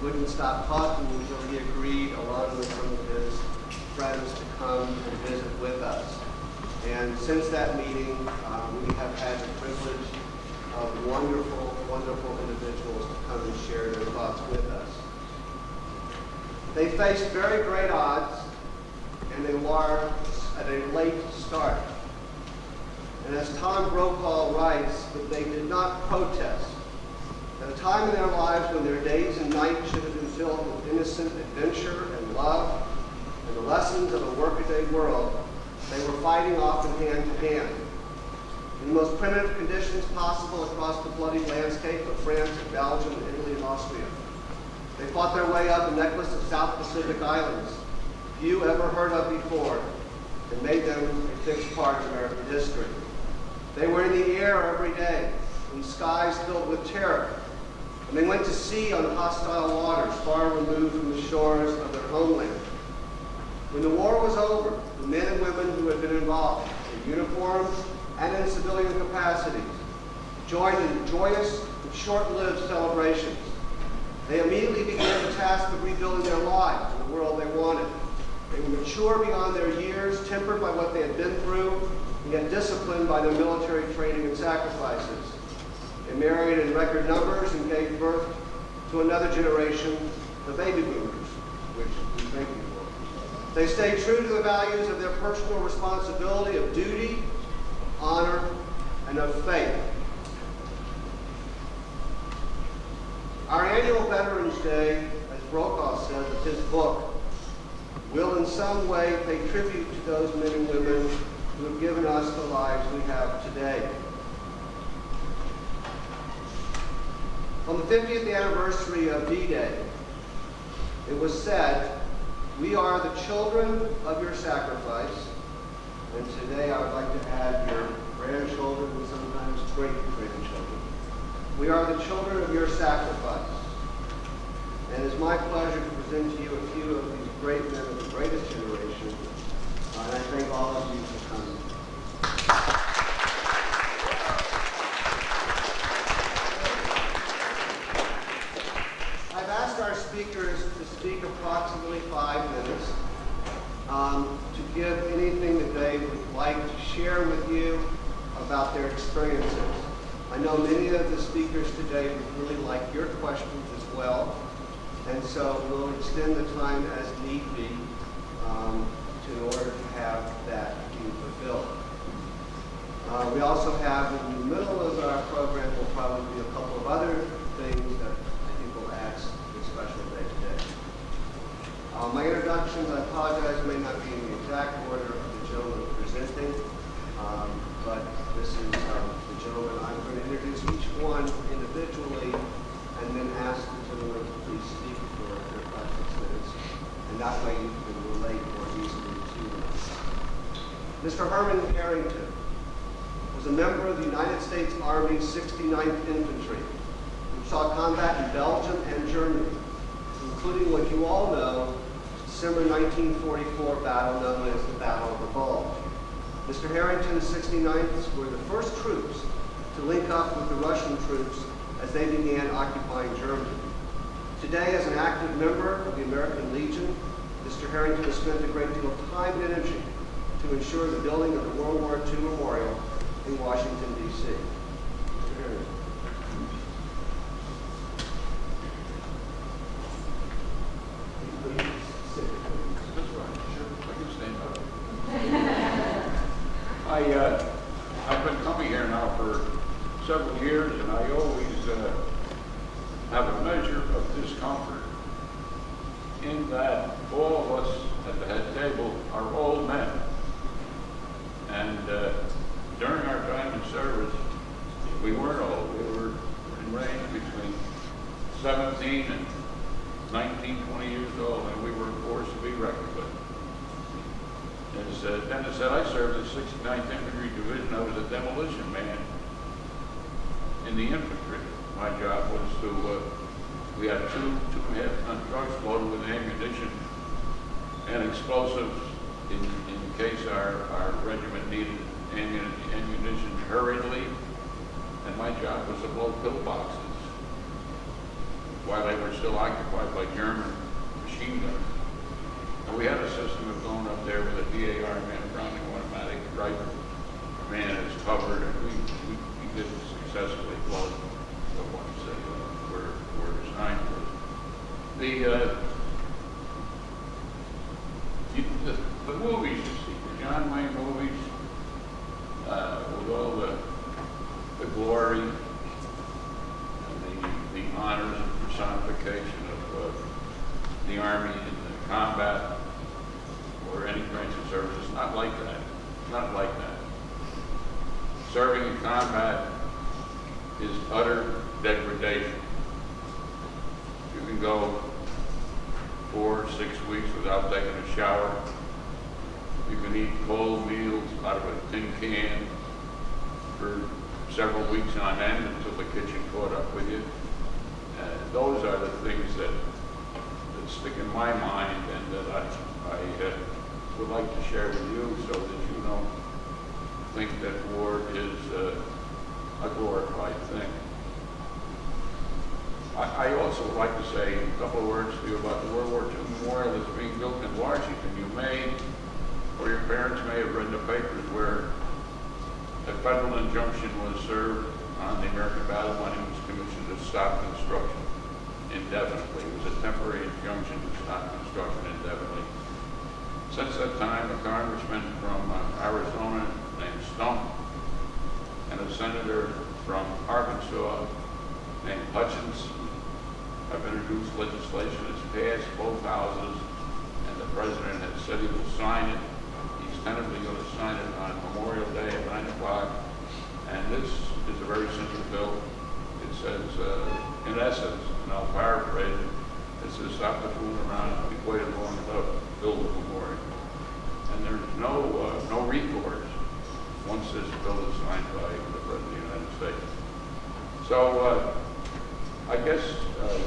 wouldn't stop talking until he agreed, along with some of his friends, to come and visit with us. And since that meeting, we have had the privilege of wonderful, wonderful individuals to come and share their thoughts with us. They faced very great odds, and they were at a late start. And as Tom Brokaw writes, that they did not protest. At a time in their lives when their days and nights should have been filled with innocent adventure and love and the lessons of a workaday world, they were fighting often hand to hand. In the most primitive conditions possible across the bloody landscape of France and Belgium and Italy and Austria. They fought their way up a necklace of South Pacific islands, few ever heard of before, and made them a fixed part of American history. They were in the air every day, in skies filled with terror, and they went to sea on hostile waters far removed from the shores of their homeland. When the war was over, the men and women who had been involved in uniforms and in civilian capacities joined in joyous and short-lived celebrations. They immediately began the task of rebuilding their lives in the world they wanted. They were mature beyond their years, tempered by what they had been through, and yet disciplined by their military training and sacrifices. They married in record numbers and gave birth to another generation, the baby boomers, which we thank you for. They stayed true to the values of their personal responsibility of duty, of honor, and of faith. Our annual Veterans Day, as Brokaw says in his book, will in some way pay tribute to those men and women who have given us the lives we have today. On the 50th anniversary of D-Day, it was said, "We are the children of your sacrifice," and today I would like to add your grandchildren and sometimes great-grandchildren. "We are the children of your sacrifice." And it's my pleasure to present to you a few of these great men of the greatest generation, and I thank all of you for coming. I've asked our speakers to speak approximately 5 minutes, to give anything that they would like to share with you about their experiences. I know many of the speakers today would really like your questions as well, and so we'll extend the time as need be in order to have that be fulfilled. We also have, in the middle of our program, will probably be a couple of other things that I think will add to the special day today. My introductions, I apologize, may not be in the exact order of the gentleman presenting, but this is the gentleman. I'm going to introduce each one individually and then ask the gentleman to please speak for 5-6 minutes, and that way you can relate more easily to them. Mr. Herman Harrington was a member of the United States Army's 69th Infantry, who saw combat in Belgium and Germany, including what you all know, December 1944 battle known as the Battle of the Bulge. Mr. Harrington's 69ths were the first troops to link up with the Russian troops as they began occupying Germany. Today, as an active member of the American Legion, Mr. Harrington has spent a great deal of time and energy to ensure the building of the World War II Memorial in Washington, D.C. Mr. Harrington. I've been coming here now for several years, and I always have a measure of discomfort in that all of us at the head table are old men. And during our time in service, we weren't old. We were in range between 17 and 19, 20 years old, and we were a force to be reckoned with. As Dennis said, I served in the 69th Infantry Division. I was a demolition man in the infantry. My job was to, we had 2.5-ton trucks loaded with ammunition and explosives in case our regiment needed ammunition hurriedly. And my job was to blow pillboxes. while they were still occupied by German machine gunners. And we had a system of going up there with a DAR man, Browning automatic rifle. The man is covered, and we did successfully blow the ones that were designed for. The movies you see, the John Wayne movies, with all the glory and the honors and personification of the Army in the combat or any branch of service, it's not like that. It's not like that. Serving in combat is utter degradation. You can go 4 or 6 weeks without taking a shower. You can eat cold meals out of a tin can for several weeks on end until the kitchen caught up with you. Those are the things that stick in my mind and that I would like to share with you so that you don't think that war is a glorified thing. I also would like to say a couple of words to you about the World War II memorial that's being built in Washington. You may, or your parents may have read the papers where a federal injunction was served on the American Battle Monuments Commission to stop construction indefinitely. It was a temporary injunction to stop construction indefinitely. Since that time, a congressman from Arizona named Stump and a senator from Arkansas named Hutchins have introduced legislation that's passed both houses, and the president has said he will sign it. He's tentatively going to sign it on Memorial Day at 9 o'clock. And this is a very simple bill. It says, in essence, and I'll paraphrase it, it says, stop the fooling around. We've waited long enough to build a memorial. And there's no recourse once this bill is signed by the President of the United States. So I guess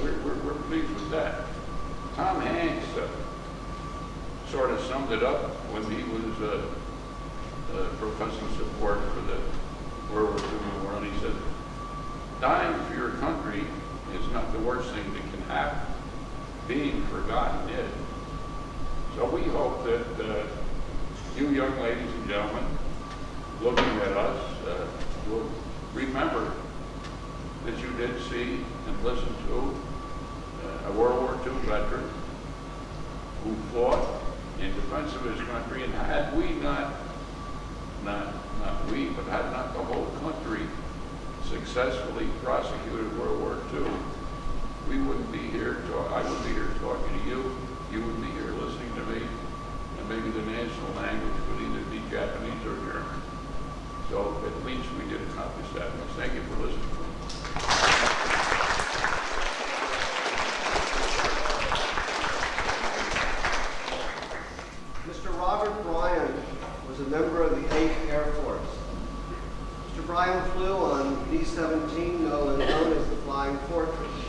we're pleased with that. Tom Hanks sort of summed it up when he was professing support for the World War II memorial. He said, dying for your country is not the worst thing that can happen. Being forgotten is. So we hope that you young ladies and gentlemen looking at us will remember that you did see and listen to a World War II veteran who fought in defense of his country, and had we not we, but had not the whole country successfully prosecuted World War II, we wouldn't be here. I would be here talking to you. You would be here listening to me, and maybe the national language would either be Japanese or German. So at least we did accomplish that. Thank you for listening to me. Mr. Robert Bryan was a member of the 8th Air Force. Mr. Bryan flew on B-17, known as the Flying Fortress,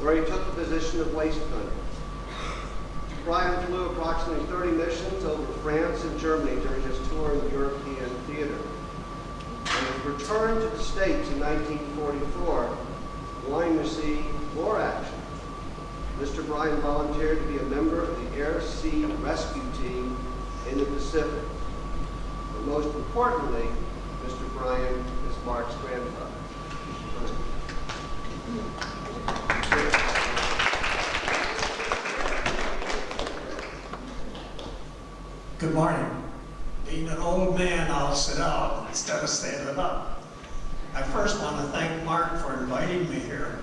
where he took the position of waist gunner. Bryan flew approximately 30 missions over France and Germany during his tour of the European theater. On his return to the States in 1944, wanting to see more action, Mr. Bryan volunteered to be a member of the Air Sea Rescue Team in the Pacific. But most importantly, Mr. Bryan is Mark's grandfather. Good morning. Being an old man, I'll sit down instead of standing up. I first want to thank Mark for inviting me here.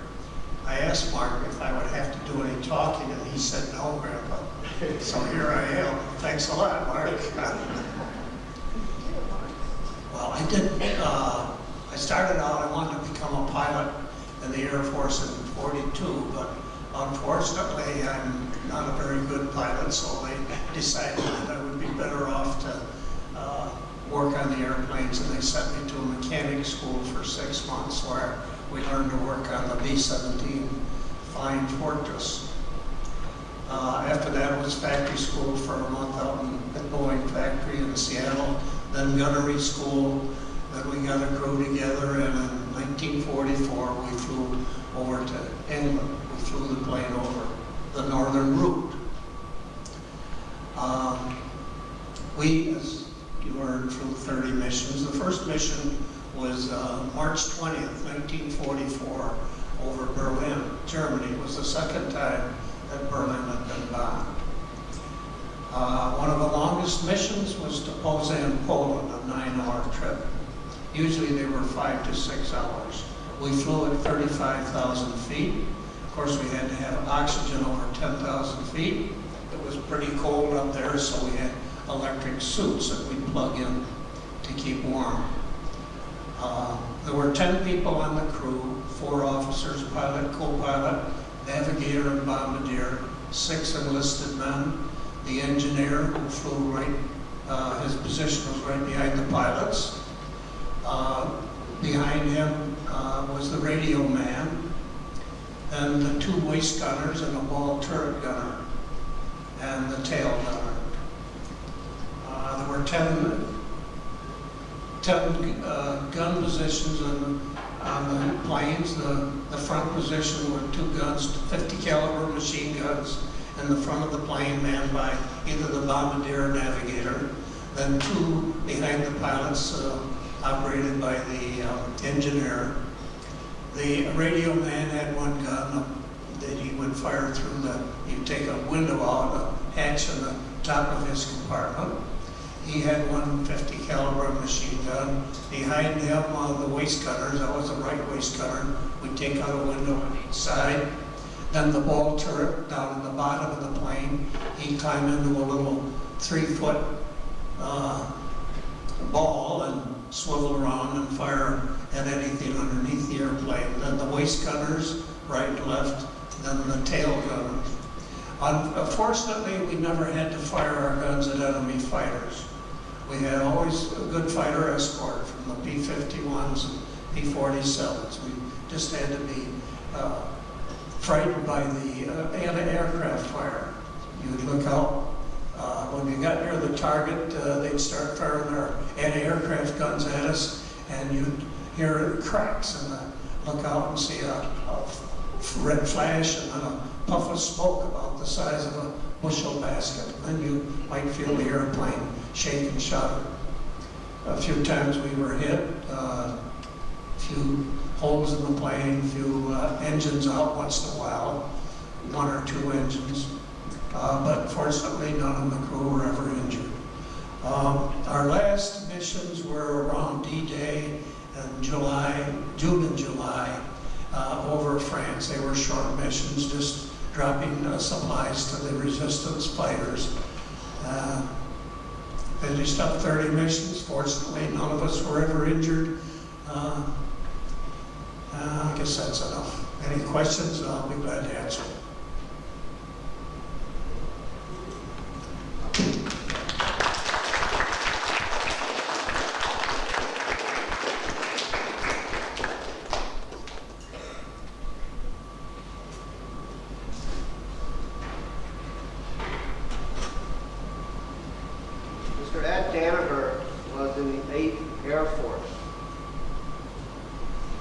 I asked Mark if I would have to do any talking, and he said, no, Grandpa. So here I am. Thanks a lot, Mark. Well, I started out, I wanted to become a pilot in the Air Force in 42, but unfortunately, I'm not a very good pilot, so they decided that I would be better off to work on the airplanes, and they sent me to a mechanic school for 6 months where we learned to work on the B-17 Flying Fortress. After that, it was factory school for a month out in the Boeing factory in Seattle, then gunnery school, then we got a crew together, and in 1944 we flew over to England. We flew the plane over the northern route. We, as you heard, flew 30 missions. The first mission was March 20th, 1944, over Berlin, Germany. It was the second time that Berlin had been bombed. One of the longest missions was to Poznań, Poland, a 9-hour trip. Usually they were 5 to 6 hours. We flew at 35,000 feet. Of course, we had to have oxygen over 10,000 feet. It was pretty cold up there, so we had electric suits that we'd plug in to keep warm. There were 10 people on the crew, 4 officers, pilot, co-pilot, navigator, and bombardier, 6 enlisted men. The engineer who flew right, his position was right behind the pilots. Behind him was the radio man, and the 2 waist gunners and a ball turret gunner, and the tail gunner. There were 10 gun positions on the planes. The front position were 2 guns, 50 caliber machine guns in the front of the plane, manned by either the bombardier or navigator. Then 2 behind the pilots, operated by the engineer. The radio man had 1 gun that he would fire through he'd take a window out, a hatch in the top of his compartment. He had 1 50 caliber machine gun. Behind him, the waist gunners, that was the right waist gunner, would take out a window on each side. Then the ball turret down at the bottom of the plane, he'd climb into a little 3-foot ball and swivel around and fire at anything underneath the airplane. Then the waist gunners, right and left, then the tail gunners. Unfortunately, we never had to fire our guns at enemy fighters. We had always a good fighter escort from the P-51s and P-47s. We just had to be frightened by the anti-aircraft fire. You would look out. When you got near the target, they'd start firing their anti-aircraft guns at us, and you'd hear cracks and look out and see a red flash and then a puff of smoke about the size of a bushel basket. And then you might feel the airplane shake and shudder. A few times we were hit, a few holes in the plane, a few engines out once in a while, 1 or 2 engines. But fortunately, none of the crew were ever injured. Our last missions were around D-Day in June and July, over France. They were short missions, just dropping supplies to the resistance fighters. Finished up 30 missions. Fortunately, none of us were ever injured. I guess that's enough. Any questions? I'll be glad to answer.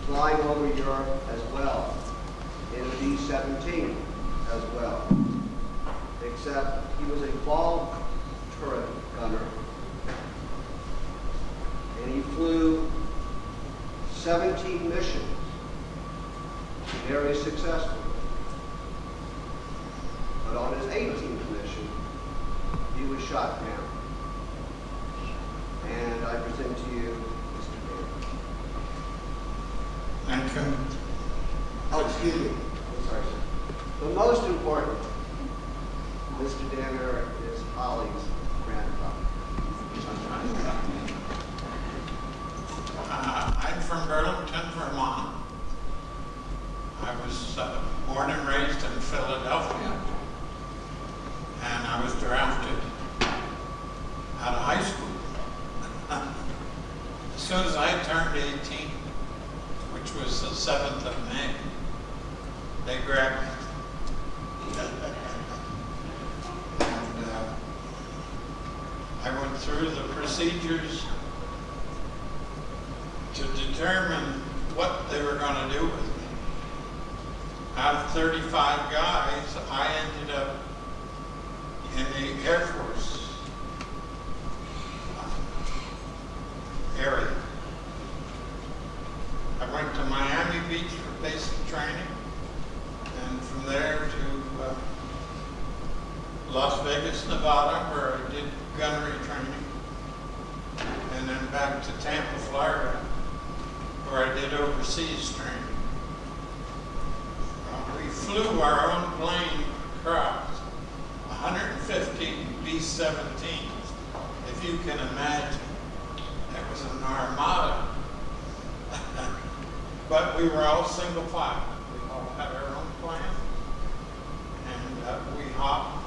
flying over Europe as well, in a D-17 as well, except he was a ball turret gunner, and he flew 17 missions, very successfully. But on his 18th mission, he was shot down. And I present to you Mr. Dan. Thank you. Oh, excuse me. I'm sorry, sir. But most important, Mr. Danner is Holly's grandfather. I'm from Burlington, Vermont. I was born and raised in Philadelphia, and I was drafted out of high school. As soon as I turned 18, which was the 7th of May, they grabbed me. And I went through the procedures to determine what they were going to do with me. about 35 guys, I ended up in the Air Force area. I went to Miami Beach for basic training, and from there to Las Vegas, Nevada, where I did gunnery training, and then back to Tampa, Florida, where I did overseas training. We flew our own plane across 150 B-17s, if you can imagine. It was an armada. But we were all single file. We all had our own plane, and we hopped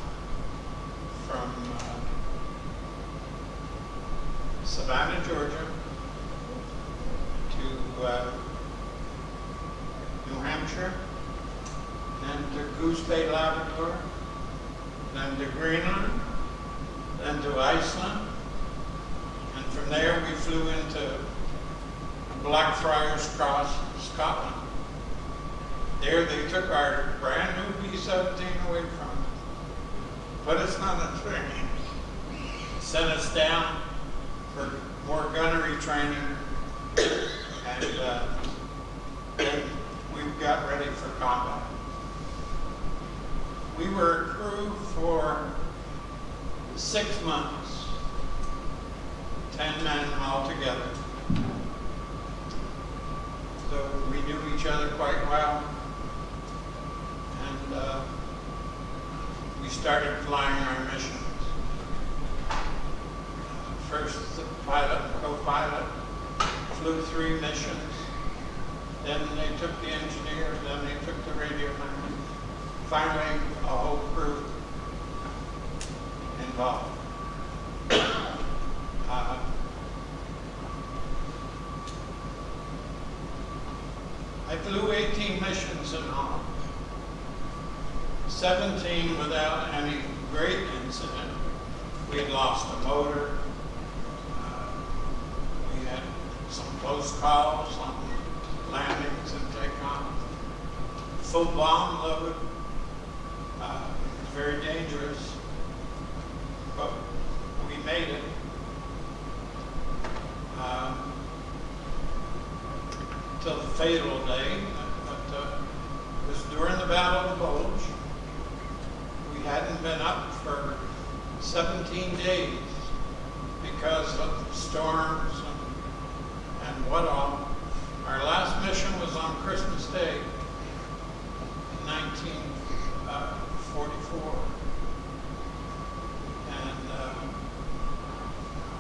from Savannah, Georgia, to New Hampshire, then to Goose Bay, Labrador, then to Greenland, then to Iceland, and from there we flew into Blackfriars Cross, Scotland. There they took our brand new B-17 away from us, put us on a train, sent us down for more gunnery training, and then we got ready for combat. We were a crew for 6 months, 10 men altogether. So we knew each other quite well, and we started flying our missions. First, the pilot and co-pilot flew 3 missions. Then they took the engineer, then they took the radio man. Finally, a whole crew involved. I flew 18 missions in all, 17 without any great incident. We had lost a motor. We had some close calls on landings and takeoff. Full bomb load. It was very dangerous, but we made it. Till the fatal day, but it was during the Battle of the Bulge. We hadn't been up for 17 days because of storms and what all. Our last mission was on Christmas Day, 1944. And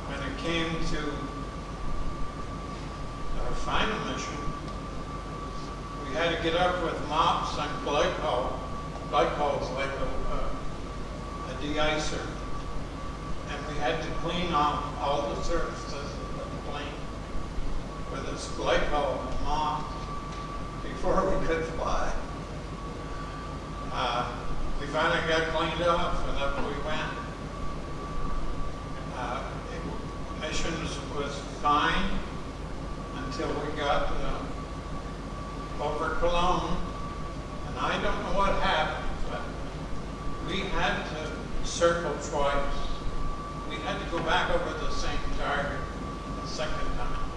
when it came to our final mission, we had to get up with mops and glycol. Glycol is like a de-icer. And we had to clean off all the surfaces of the plane with this glycol mop before we could fly. We finally got cleaned off, and up we went. Missions was fine until we got over Cologne, and I don't know what happened, but we had to circle twice. We had to go back over the same target the second time.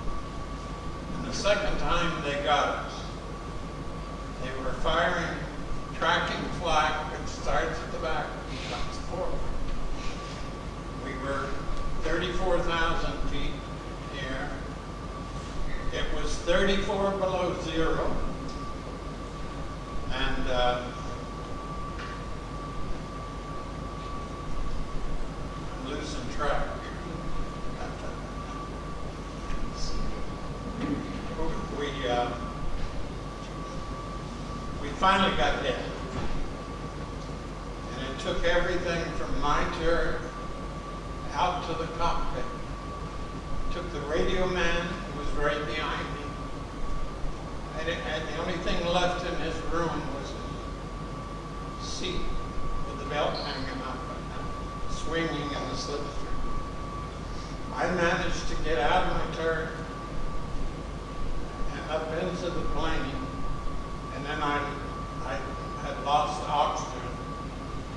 And the second time they got us. They were firing tracking flag, which starts at the back and comes forward. We were 34,000 feet in the air. It was 34 below zero. And I'm losing track. We finally got hit. And it took everything from my turret out to the cockpit. It took the radio man, who was right behind me. And the only thing left in his room was a seat with the belt hanging up and swinging in the slipstream. I managed to get out of my turret and up into the plane, and then I had lost oxygen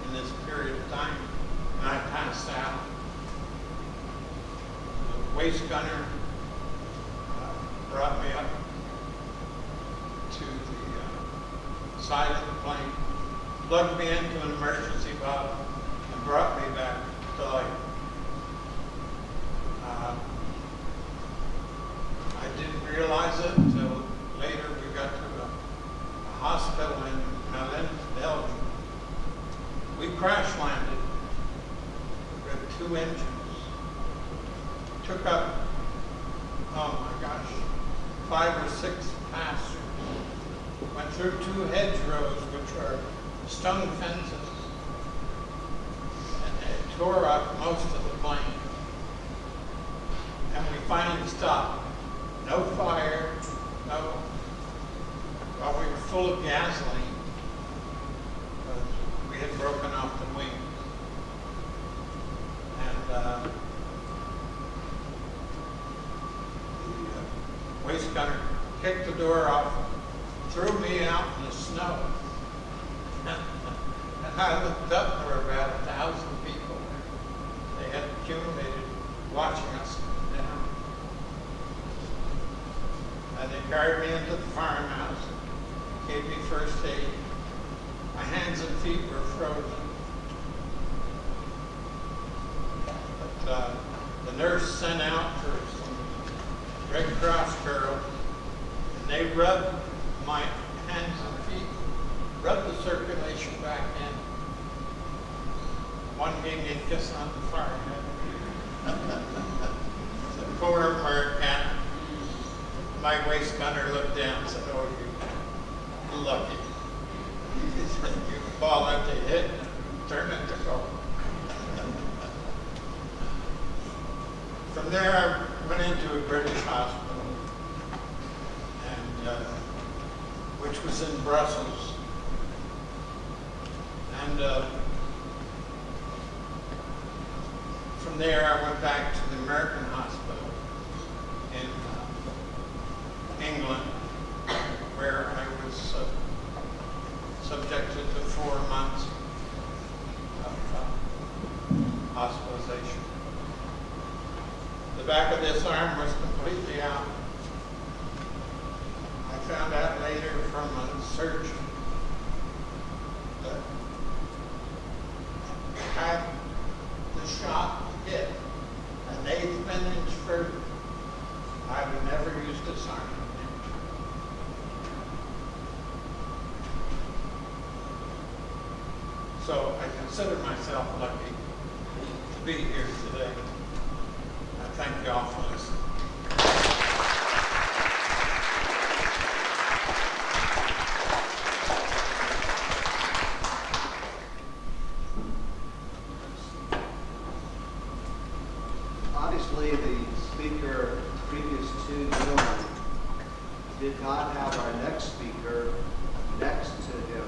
in this period of time, and I passed out. The waist gunner brought me up to the side of the plane, plugged me into an emergency valve, and brought me back to life. I didn't realize it until later. We got to a hospital in Melun, Belgium. We crash landed with 2 engines. Took up, oh my gosh, 5 or 6 passengers. Went through 2 hedgerows, which are stone fences, and it tore up most of the plane. And we finally stopped. No fire, no, well, we were full of gasoline, because we had broken off the wings. And the waist gunner kicked the door off, threw me out in the snow. And I looked up, there were about 1,000 people. They had accumulated watching us come down. And they carried me into the farmhouse, gave me first aid. My hands and feet were frozen. But the nurse sent out for some Red Cross girls, and they rubbed my hands and feet, rubbed the circulation back in. One gave me a kiss on the forehead. The poor American. My waist gunner looked down and said, "Oh, you're lucky." He said, "You fall into hit and turn it to gold." From there, I went into a British hospital, and which was in Brussels. And from there, I went back to the American hospital in England, where I was subjected to 4 months of hospitalization. The back of this arm was completely out. I found out later from a surgeon that had the shot hit an 1/8 of an inch further, I would never use this arm. So I consider myself lucky to be here today. I thank you all for listening. Obviously, the speaker previous to gentlemen did not have our next speaker next to him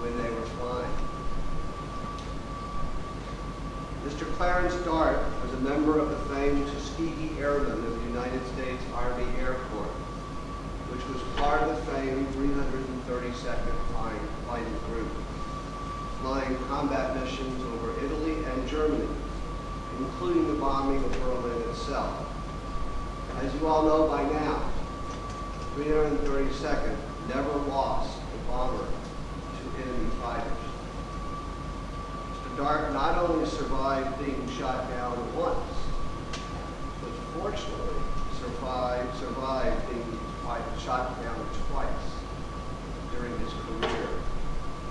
when they were flying. Mr. Clarence Dart was a member of the famed Tuskegee Airmen of the United States Army Air Corps, which was part of the famed 332nd Fighting Group, flying combat missions over Italy and Germany, including the bombing of Berlin itself. As you all know by now, 332nd never lost a bomber to enemy fighters. Mr. Dart not only survived being shot down once, but fortunately survived being shot down twice during his career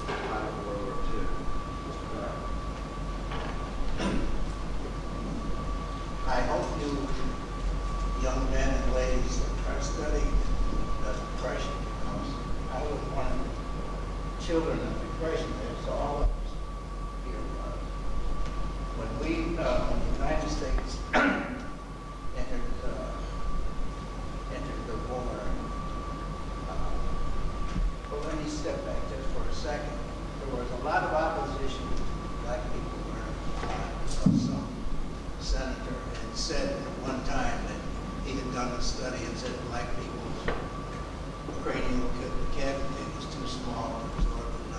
at the time of World War II. Mr. Dart. I hope you young men and ladies that are studying the depression, because I was one of the children of depression. There's all of us here. When the United States entered the war, but let me step back just for a second. There was a lot of opposition. Black people were because some senator had said at one time that he had done a study and said black people's cranial cavity was too small to absorb the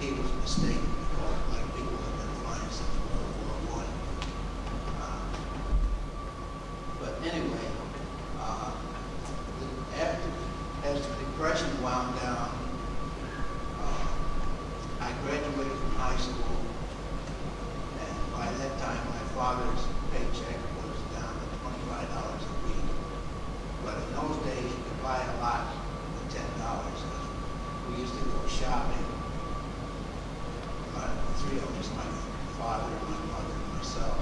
he was mistaken because black people have been flying since World War I. But anyway, as the Depression wound down, I graduated from high school, and by that time my father's paycheck was down to $25 a week. But in those days, you could buy a lot for $10. We used to go shopping. Three of us, my father, my mother, and myself,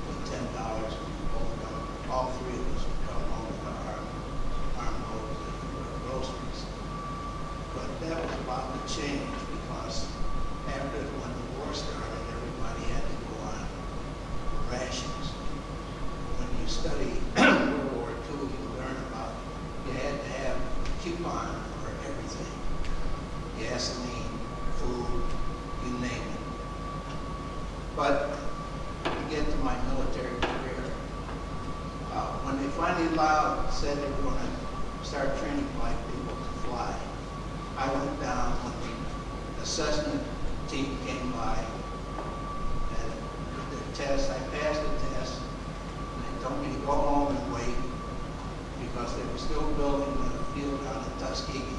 with $10, all three of us would come home with our armloads of groceries. But that was about to change because after when the war started, everybody had to go on rations. When you study World War II, you learn about you had to have a coupon for everything. Gasoline, food, you name it. But to get to my military career, when they finally said they were going to start training black people to fly, I went down when the assessment team came by and did the test. I passed the test, and they told me to go home and wait because they were still building the field down in Tuskegee.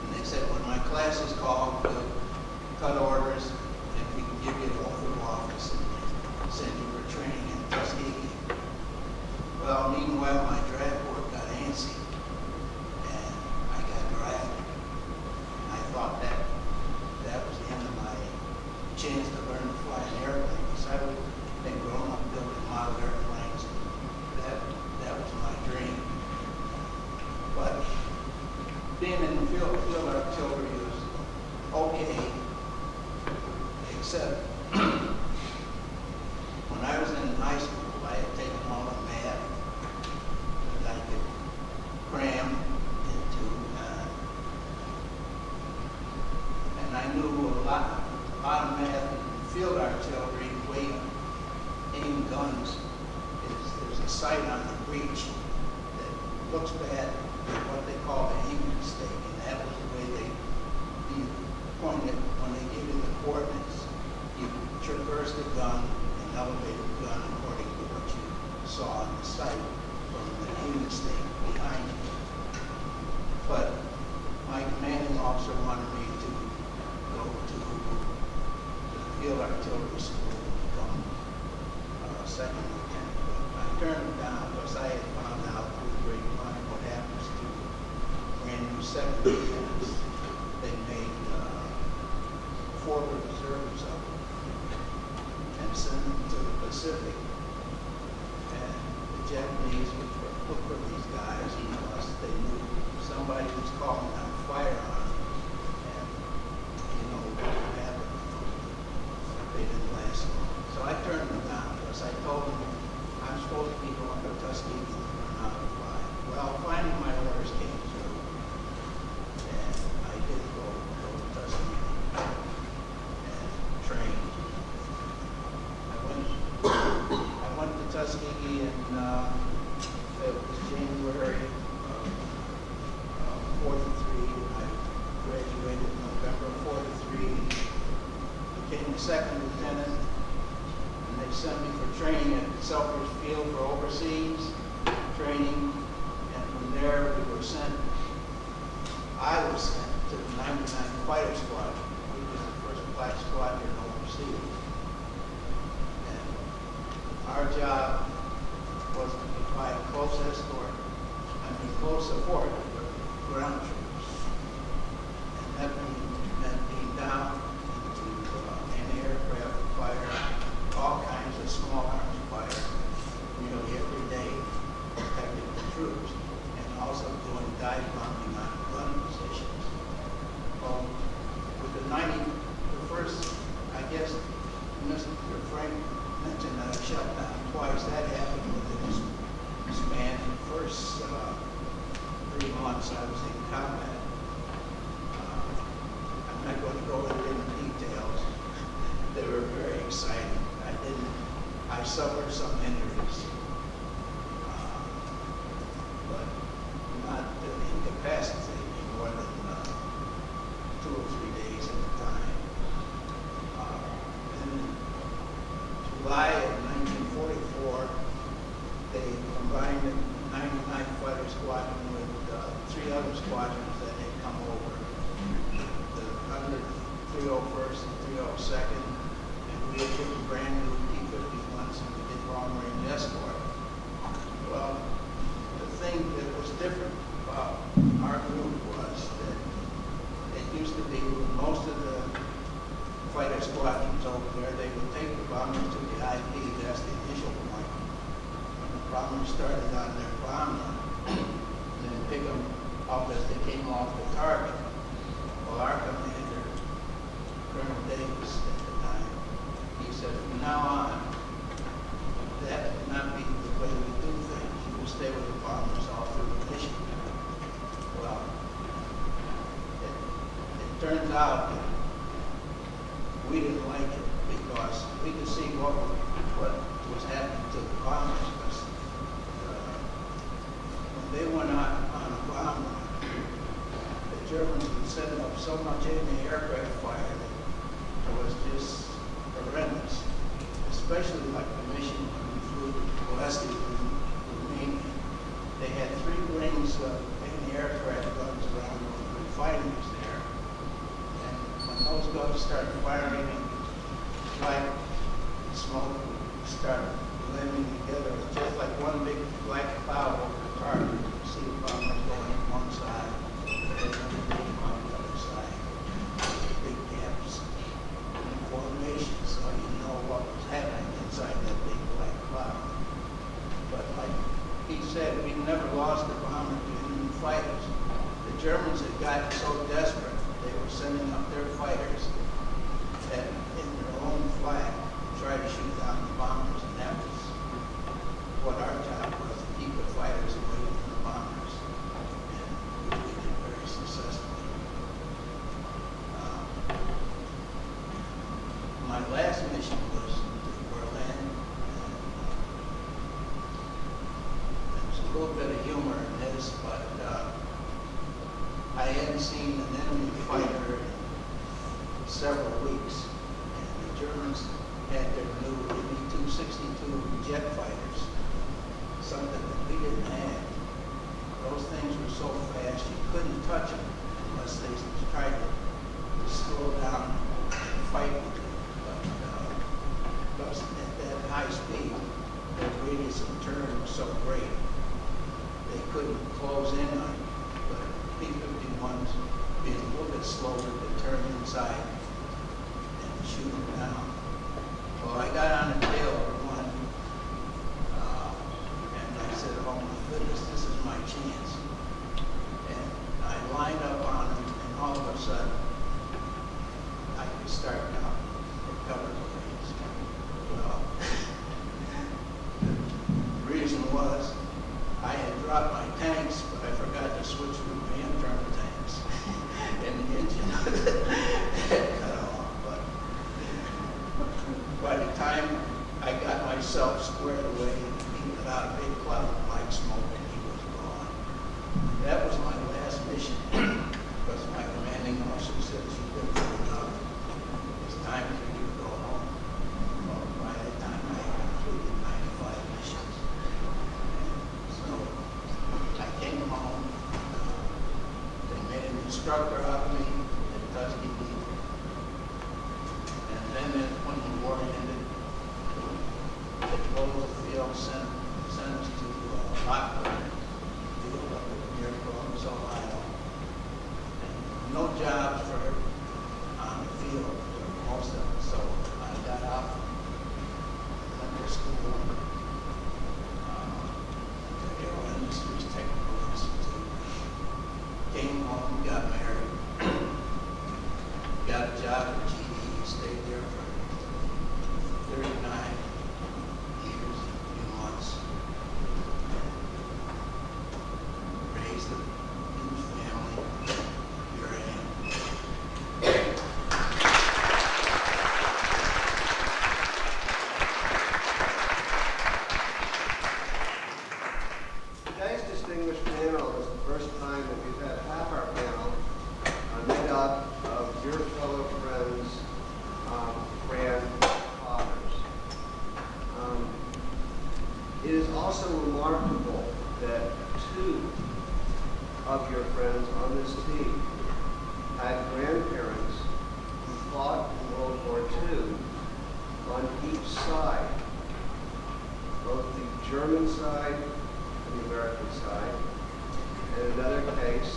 And they said, when my class is called, we'll cut orders and we can give you an oath of office and send you for training in Tuskegee. Well, meanwhile, my draft board got antsy and I got drafted. And I thought that was the end of my chance to learn to fly an airplane because I had grown up building model airplanes. That was my dream. But being in the field artillery was okay, except when I was in high school, I had taken all the math that I could cram into, and I knew a lot of math in field artillery. The way you aim guns is there's a sight on the breech that looks bad, what they call the aim mistake, and that was the way you pointed when they give you the coordinates. You traverse the gun and elevate the gun according to what you saw on the sight from the aim mistake behind you. But my commanding officer wanted me to go to the field artillery school and become a second lieutenant. But I turned it down because I had found out through the grapevine what happens to brand new second lieutenants. They made forward reserves of them and sent them to the Pacific. And the Japanese would look for these guys because they knew somebody was calling out fire on them. And you know what would happen. They didn't last long. So I turned them down because I told them I'm supposed to be going to Tuskegee to learn how to fly. Well, finally my orders came through, and I did go to Tuskegee and train. I went to Tuskegee in it was January of 43. I graduated November 43. Became the second lieutenant, and they sent me for training at Selkirk Field for overseas training, and from there I was sent to the 99th Fighter Squadron, which was the first black squadron overseas. And our job was to provide close support for ground troops. And that meant being down into anti-aircraft fire, all kinds of small arms fire, nearly every day, protecting the troops, and also doing dive bombing on gun positions. Well, with the first, I guess, Mr. Frank mentioned that I shut down twice. That happened within this span. The first 3 months I was in combat. I'm not going to go into details. They were very exciting. I suffered some injuries, but not incapacitated more than other squadrons that had come over, the 301st and 302nd, and we had taken brand new T-51s and we did long range escort. Well, the thing that was different about our group was that it used to be most of the fighter squadrons over there, they would take the bombers to the IP, that's the initial point. When the bombers started on their bomb run, and then pick them up as they came off the target. Well, our commander, Colonel Davis at the time, he said, from now on, that would not be the way we do things. You will stay with the bombers all through the mission. Well, it turns out that we didn't like it because we could see what was happening to the bombers. Because, when they went on a bomb run, the Germans would send up so much anti-aircraft fire that it was just horrendous. Especially like the mission when we flew west of Romania. They had 3 rings of anti-aircraft guns around the fighters there. And when those guns started firing and black smoke started blending together, it was just like one big black cloud over the target. You see the bombers going on one side, and then on the other side. Big gaps in formation, so you know what was happening inside that big black cloud. But like he said, we never lost a bomber to enemy fighters. The Germans had gotten so desperate, they were sending up their fighters that in their own flag try to shoot down the bombers, and that was what our job was, to keep the fighters away from the bombers. And we did very successfully. My last mission was to Berlin. There's a little bit of humor in this, but I hadn't seen an enemy fighter in several weeks. And the Germans had their new Me-262 jet fighters, something that we didn't have. Those things were so fast you couldn't touch them unless they tried to slow down and fight with them. But because at that high speed, their radius of turn was so great, they couldn't close in on it. But P-51s, being a little bit slower, could turn inside and shoot them down. Well, I got on the tail of one, and I said, oh my goodness, this is my chance. And I lined up on him, and all of a sudden, I could start down propeller blades. Well, the reason was, I had dropped my tanks, but I forgot to switch from my internal tanks. And the engine had cut off. But by the time I got myself squared away and he got out a big cloud of black smoke and he was gone. That was my last mission because my commanding officer said, you've been good enough. It's time for you to go home. Well, by that time I had completed 95 missions. So I came home. They made an instructor out of me at Tuskegee. And then when the war ended, they closed the field, sent us to LaHut field up near Columbus, Ohio. And no jobs for on the field for most of it. So I got out, went to school, the Aero Industries Technical Institute, came home, got married, got a job at GE, stayed there for 39 years and a few months. Raised a huge family. Here I am. Today's distinguished panel is the first time that we've had half our panel made up of your fellow friends of your friends on this team had grandparents who fought in World War II on each side, both the German side and the American side, and another case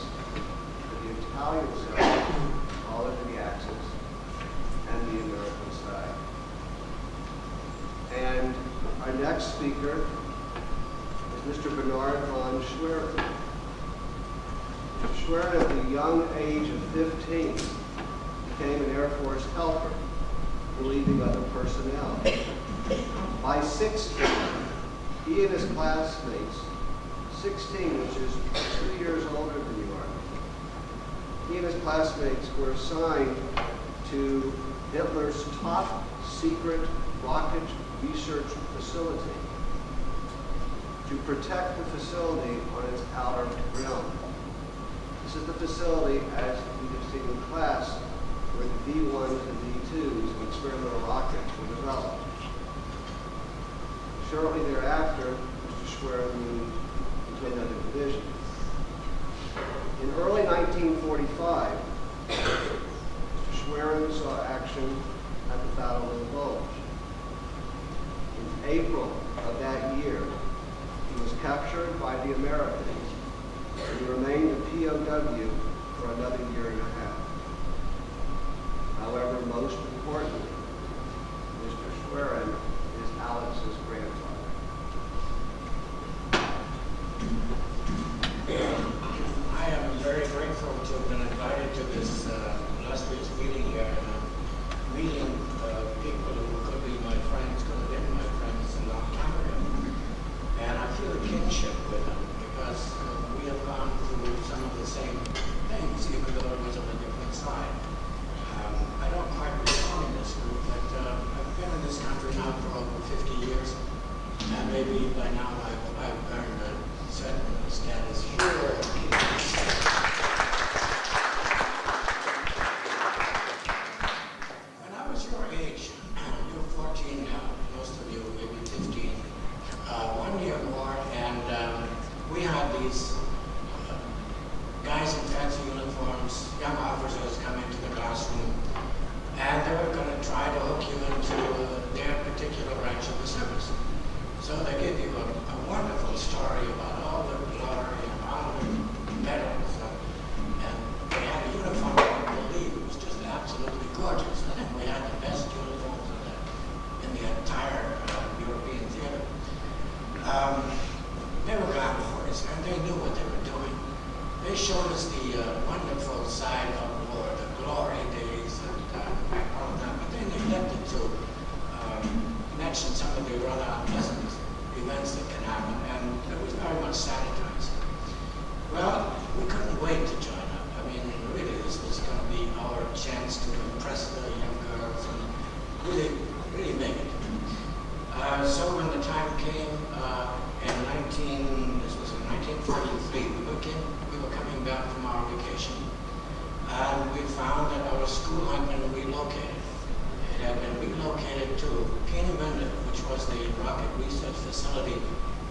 for the Italian side, all of the Axis, and the American side. And our next speaker is Mr. Bernard von Schwerin. Mr. Schwerin, at the young age of 15, became an Air Force helper, relieving other personnel. By 16, he and his classmates, 16, which is 2 years older than you are, he and his classmates were assigned to Hitler's top secret rocket research facility to protect the facility on its outer rim. This is the facility, as we have seen in class, where the V-1s and V-2s and experimental rockets were developed. Shortly thereafter, Mr. Schwerin moved into another division. In early 1945, Mr. Schwerin saw action at the Battle of the Bulge. In April of that year, he was captured by the Americans and he remained a POW for another year and a half. However, most importantly, Mr. Schwerin is Alex's grandfather. I am very grateful to have been invited to this illustrious meeting here. And I'm meeting people who could be my friends, could have been my friends a long time ago. And I feel a kinship with them because we have gone through some of the same things, even though it was on a different side. I don't quite belong in this group, but I've been in this country now for over 50 years. And maybe by now I've earned a certain status here. When I was your age, you're 14 now, most of you maybe 15, 1 year more, and we had these guys in fancy uniforms, young officers come into the classroom, and they were going to try to hook you into their particular branch of the service. So they give you a wonderful story about all the glory and all the medals, and they had a uniform I couldn't believe. It was just absolutely gorgeous. I think we had the best uniforms in the entire European theater. They were glamorous, and they knew what they were doing. They showed us the wonderful side of war, the glory days, and all of that, but they neglected to mention some of the rather unpleasant events that can happen, and it was very much sanitized. Well, we couldn't wait to join up. I mean, really, this was going to be our chance to impress the young girls and really make it. So when the time came this was in 1943, we were coming back from our vacation, and we found that our school had been relocated. It had been relocated to Peenemünde, which was the rocket research facility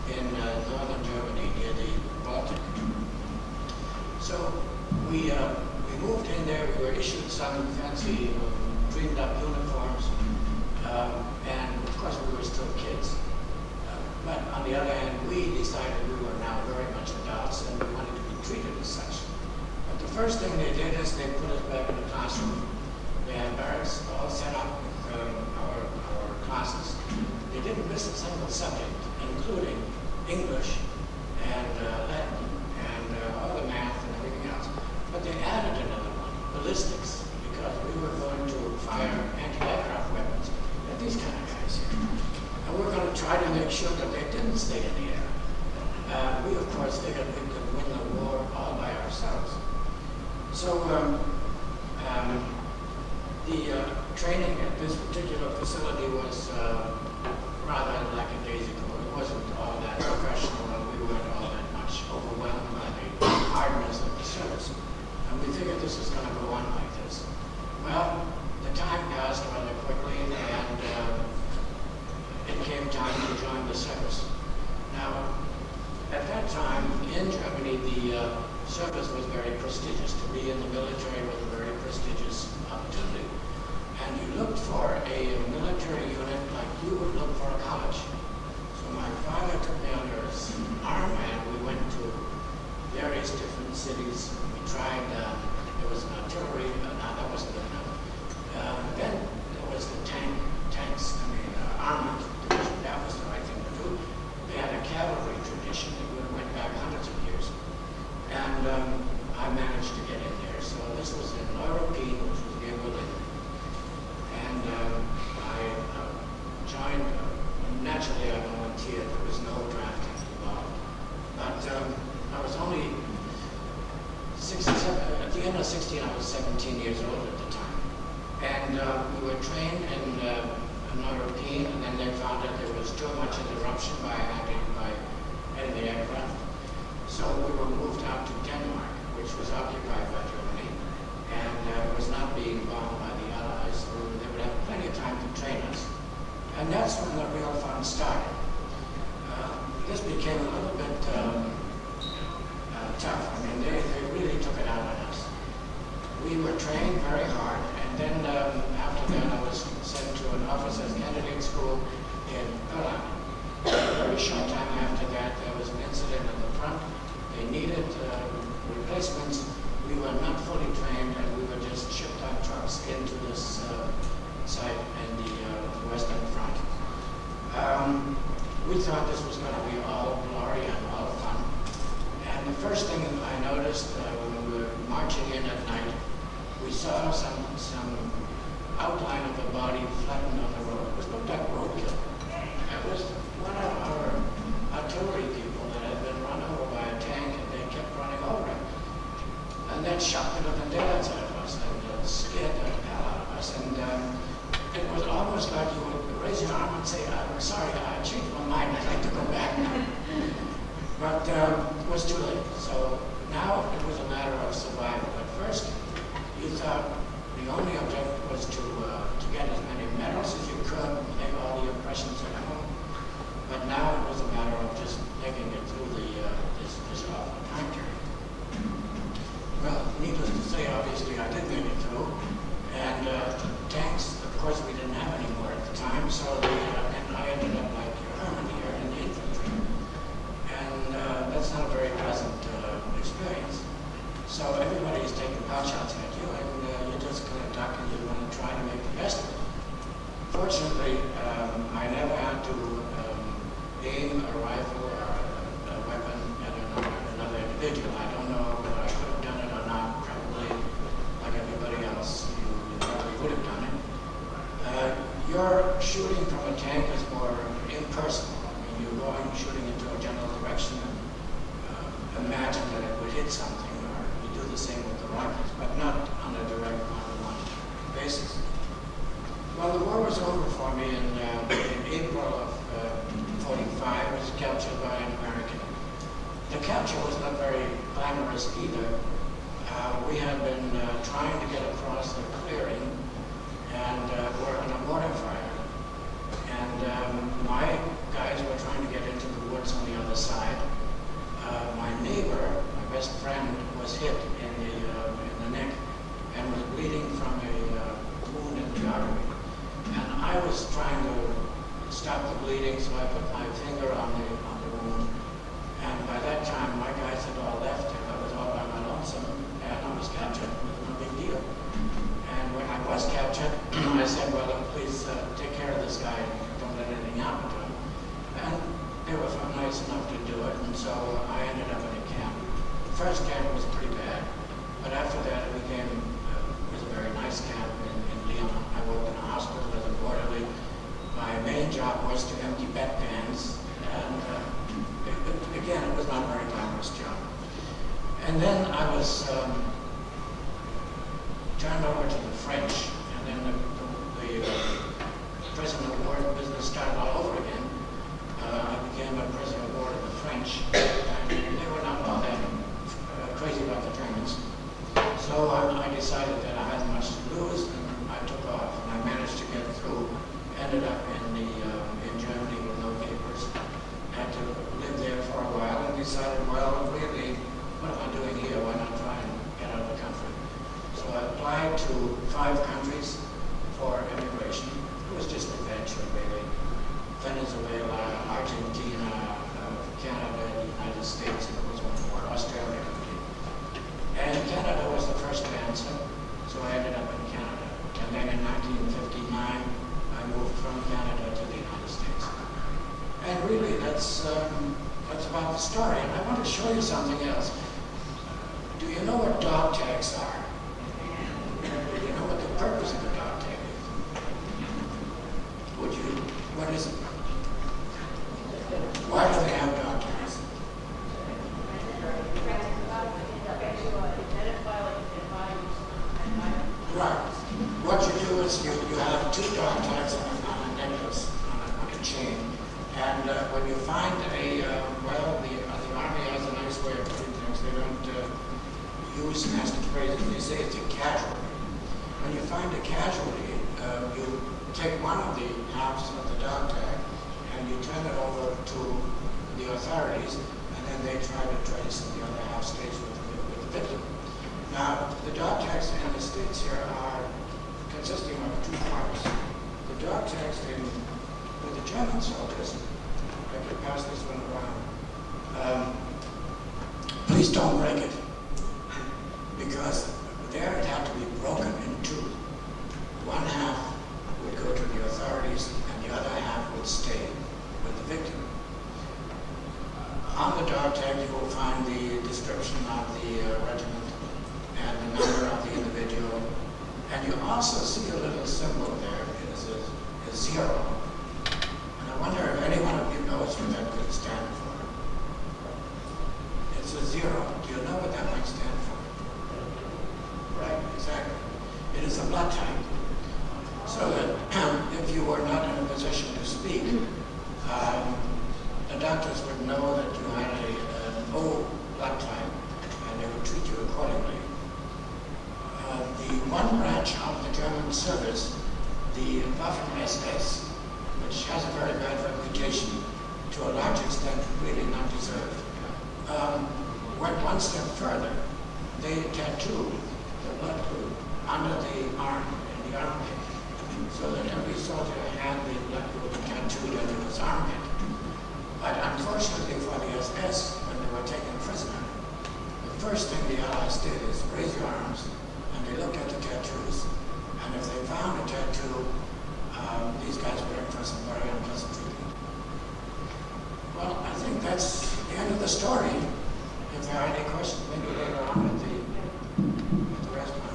in northern Germany near the Baltic. So we moved in there. We were issued some fancy dreamed up uniforms, and of course we were still kids. But on the other hand, we decided we were now very much adults and we wanted to be treated as such. But the first thing they did is they put us back in the classroom. They had barracks all set up with our classes. They didn't miss a single subject, including English and Latin and all the math and everything else. But they added another one, ballistics, because we were going to fire anti-aircraft weapons at these kind of guys here. And we're going to try to make sure that they didn't stay in the air. We, of course, figured we could win the war all by ourselves. So the training at this particular facility was rather lackadaisical. It wasn't all that professional, and we weren't all that much overwhelmed by the hardness of the service. And we figured this was going to go on like this. Well, the time passed rather quickly, and it came time to join the service. Now, at that time in Germany, the service was very prestigious. To be in the military was a very prestigious opportunity. And you looked for a military unit like you would look for a college. So my father took me under his arm and we went to various different cities. We tried, there was an artillery, no, that wasn't good enough. Then there was the armament division. That was the right thing to do. They had a cavalry tradition that went back hundreds of years. And I managed to get in there. So this was in Iroquois, which was near Berlin. And I joined, naturally I volunteered. There was no drafting involved. But I was only 67, at the end of 16, I was 17 years old at the time. And we were trained in European, and then they found that there was too much interruption by enemy aircraft. So we were moved out to Denmark, which was occupied by Germany, and was not being bombed by the Allies, so they would have plenty of time to train us. And that's when the real fun started. This became a little bit tough. I mean, they really took it out on us. We were trained very hard, and then after that I was sent to an officer's candidate school in Herman. A very short time after that, there was an incident at the front. They needed replacements. We were not fully trained, and we were just shipped on trucks into this site in the Western Front. We thought this was going to be all glory and all fun. And the first thing I noticed when we were marching in at night, we saw some outline of a body flattened on the road. It was looked like roadkill. It was one of our artillery people that had been run over by a tank, and they kept running over him. And that shocked the living daylights out of us and scared the hell out of us. And it was almost like you would raise your arm and say, I'm sorry, I changed my mind, I'd like to go back now. But it was too late. So now it was a matter of survival. At first, you thought the only objective was to get as many medals as you could, make all the impressions at home. But now it was a matter of just making it through this awful time period. Well, needless to say, obviously I did make it through. And tanks, of course, we didn't have any more at the time, so and I ended up like Herman here in the infantry. And that's not a very pleasant experience. So everybody's taking pot shots at you, and you just kind of duck and you want to try to make the best of it. Fortunately, I never had to aim a rifle or a weapon at another individual. I don't know if I could have done it or not. Probably, like everybody else, you probably would have done it. Your shooting from a tank is more impersonal. I mean, you're going shooting into a general direction and imagine that it would hit something, or you do the same with the rockets, but not on a direct one-on-one basis. Well, the war was over for me in April of 45. I was captured by an American. The capture was not very glamorous either. We had been trying to get across the clearing and were on a mortar fire. And my guys were trying to get into the woods on the other side. My neighbor, my best friend, was hit in the neck and was bleeding from a wound in the artery. And I was trying to stop the bleeding, so I put my finger on the wound. And by that time, my guys had all left, and I was all by my lonesome, and I was captured. It was no big deal. And when I was captured, I said, well, please take care of this guy, don't let anything happen to him. And they were nice enough to do it, and so I ended up in a camp. The first camp was pretty bad, but after that it was a very nice camp in Leon. I worked in a hospital as an orderly. My main job was to empty bedpans, and again, it was not a very glamorous job. And then I was turned over to the French, and then the prisoner of war business started all over again. I became a prisoner of war to the French, and they were not all that crazy about the Germans. So I decided that I hadn't much to lose, and I took off, and I managed to get through. Ended up in Germany with no papers. Had to live there for a while, and decided, well, really, what am I doing here? Why that's about the story. And I want to show you something else. Do you know what dog tags are? Do you know what the purpose of a dog tag is? Would you? What is it? Why do they have dog tags? Right. What you do is you have two dog tags on a necklace, on a chain. And when you find well, the Army has a nice way of putting things. They don't use nasty phrases. They say it's a casualty. When you find a casualty, you take one of the halves of the dog tag and you turn it over to the authorities, and then they try to trace, and the other half stays with the victim. Now, the dog tags in the States here are consisting of two parts. The dog tags with the German soldiers, I could pass this one around. Please don't break it, because there it had to be broken in two. One half would go to the authorities, and the other half would stay with the victim. On the dog tag, you will find the description of the regiment and the number of the individual. And you also see a little symbol there. It is a zero. And I wonder if any one of you knows what that could stand for. It's a zero. Do you know what that might stand for? Right, exactly. It is a blood type. So that if you were not in a position to speak, the doctors would know that you had an O blood type, and they would treat you accordingly. The one branch of the German service, the Waffen-SS, which has a very bad reputation, to a large extent really not deserved, went one step further. They tattooed the blood group under the arm, in the armpit, so that every soldier had the blood group tattooed under his armpit. But unfortunately for the SS, when they were taken prisoner, the first thing the Allies did is raise your arms, and they looked at the tattoos. And if they found a tattoo, these guys were in for some very unpleasant treatment. Well, I think that's the end of the story. If there are any questions, maybe later on at the restaurant.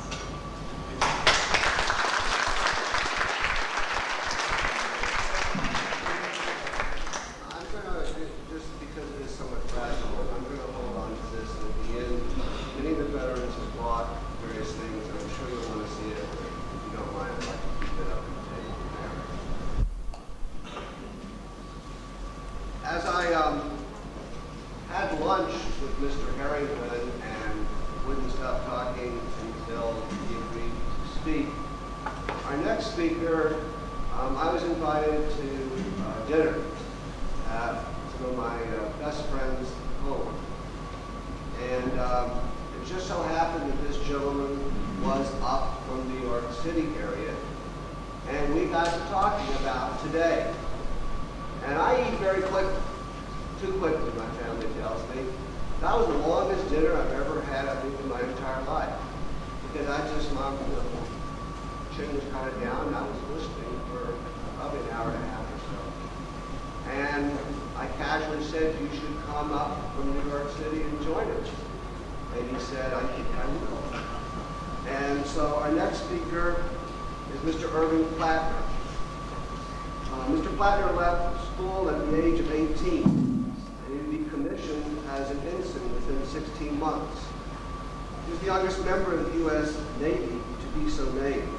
As I had lunch with Mr. Harrington and wouldn't stop talking until he agreed to speak, our next speaker, I was invited to dinner at some of my best friends' home. And it just so happened that this gentleman was up from New York City area, and we got to talking about today. And I eat very quickly, too quickly, my family tells me. That was the longest dinner I've ever had, I think, in my entire life. Because I just, the chin was kind of down, and I was listening for probably an hour and a half or so. And I casually said, you should come up from New York City and join us. And he said, I think I will. And so our next speaker is Mr. Irving Plattner. Mr. Plattner left school at the age of 18, and he would be commissioned as an ensign within 16 months. He was the youngest member of the U.S. Navy to be so named.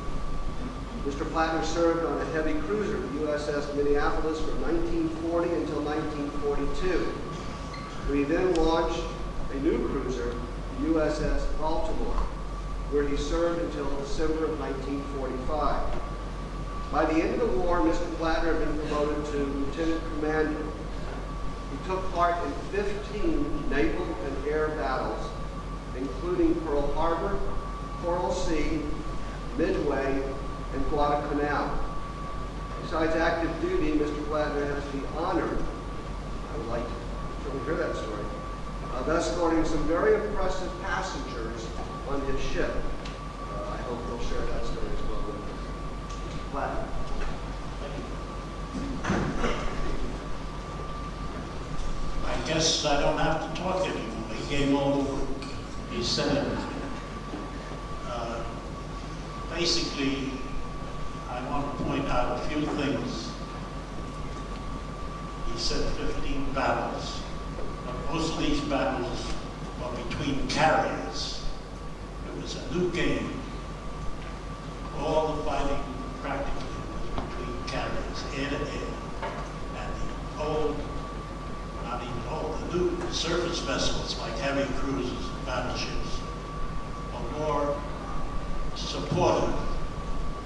Mr. Plattner served on a heavy cruiser, the USS Minneapolis, from 1940 until 1942. He then launched a new cruiser, the USS Baltimore, where he served until December of 1945. By the end of the war, Mr. Plattner had been promoted to lieutenant commander. He took part in 15 naval and air battles, including Pearl Harbor, Coral Sea, Midway, and Guadalcanal. Besides active duty, Mr. Plattner has the honor, I would like to hear that story, of escorting some very impressive passengers on his ship. I hope he'll share that story as well with us. Plattner. guess I don't have to talk anymore. He gave all the work. He said, basically, I want to point out a few things. He said 15 battles, but most of these battles were between carriers. It was a new game. All the fighting practically was between carriers, air to air. And the old, not even old, the new surface vessels like heavy cruisers and battleships were more supportive.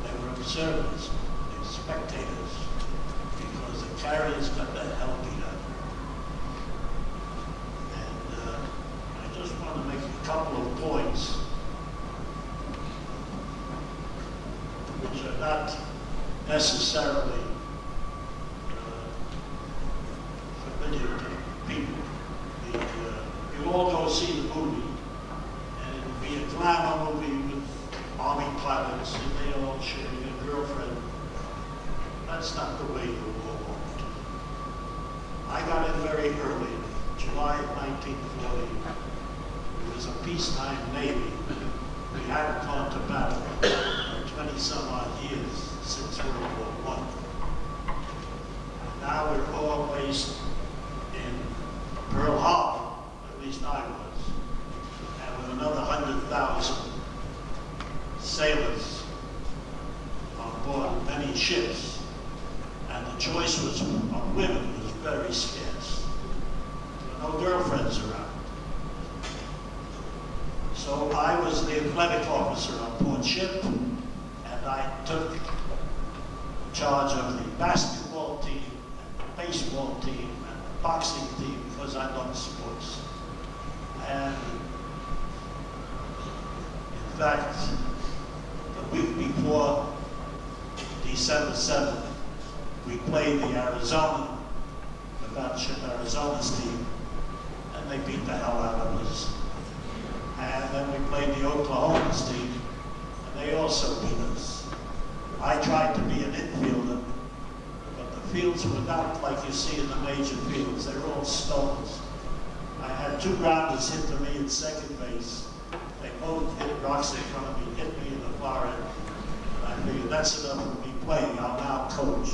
They were observers, they were spectators, because the carriers got the hell beat out. And I just want to make a couple of points which are not necessarily familiar to people. You all go see the movie, and it will be a glamour movie with army pilots, and they all sharing a girlfriend. That's not the way the war went. I got in very early, July of 1940. It was a peacetime Navy. We hadn't gone to battle for 20-some odd years since World War I. And now we're all based in Pearl Harbor, at least I was, and with another 100,000 sailors on board many ships, and the choice was of women was very scarce. There were no girlfriends around. So I was the athletic officer on board ship, and I took charge of the basketball team, and the baseball team, and the boxing team, because I love sports. And in fact, the week before December 7th, we played the Battleship Arizona's team, and they beat the hell out of us. And then we played the Oklahoma's team, and they also beat us. I tried to be an infielder, but the fields were not like you see in the major fields. They were all stones. I had two grounders hit to me at second base. They both hit rocks in front of me, hit me in the forehead. And I figured, that's enough of me playing. I'll now coach.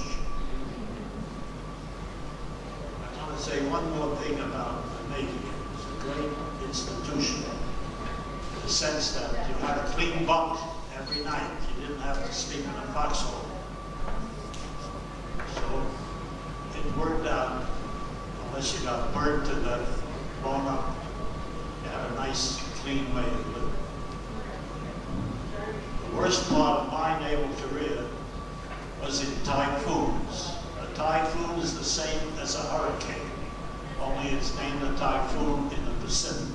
I want to say one more thing about the Navy. It's a great institution, in the sense that you had a clean bunk every night. You didn't have to sleep in a foxhole. So it worked out, unless you got burned to death, blown up. You had a nice, clean way of living. The worst part of my naval career was in typhoons. A typhoon is the same as a hurricane, only it's named a typhoon in the Pacific.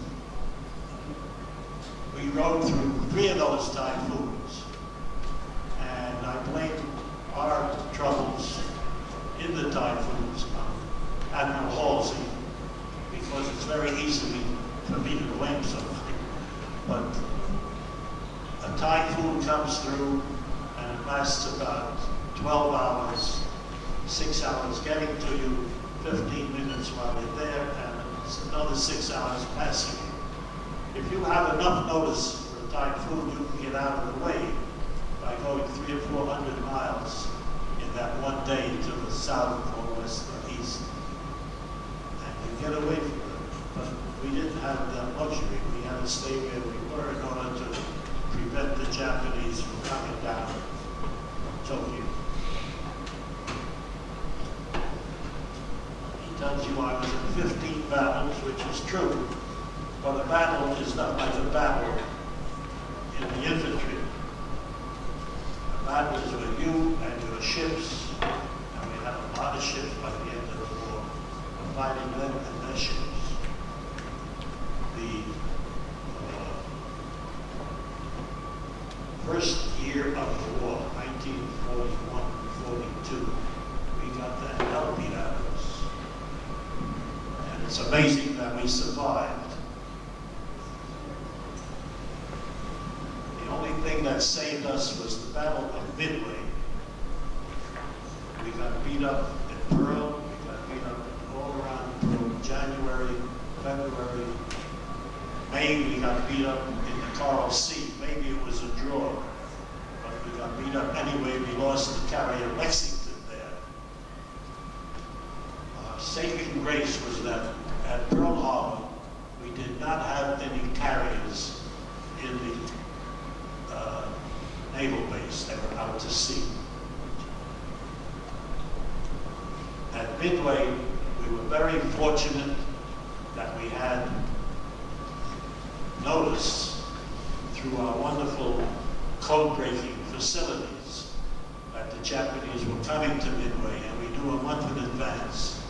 We rode through 3 of those typhoons, and I blame our troubles in the typhoons on Admiral Halsey, because it's very easy for me to blame something. But a typhoon comes through, and it lasts about 12 hours, 6 hours getting to you, 15 minutes while you're there, and it's another 6 hours passing you. If you have enough notice for a typhoon, you can get out of the way by going 300 or 400 miles in that one day to the south or west or east. And you get away from it. But we didn't have that luxury. We had to stay where we were in order to prevent the Japanese from coming down Tokyo. He tells you I was in 15 battles, which is true. But a battle is not like a battle in the infantry. A battle is with you and your ships, and we had a lot of ships by the end of the war, fighting them and their ships. The first year of the war, 1941-42, we got the hell beat out of us. And it's amazing that we survived. The only thing that saved us was the Battle of Midway. We got beat up at Pearl, we got beat up all around Pearl, January February, May, we got beat up in the Coral Sea. Maybe it was a draw, but we got beat up anyway. We lost the carrier Lexington there. Saving grace was that at Pearl Harbor, we did not have any carriers in the naval base. They were out to sea. At Midway, we were very fortunate that we had notice through our wonderful code-breaking facilities that the Japanese were coming to Midway, and we knew a month in advance.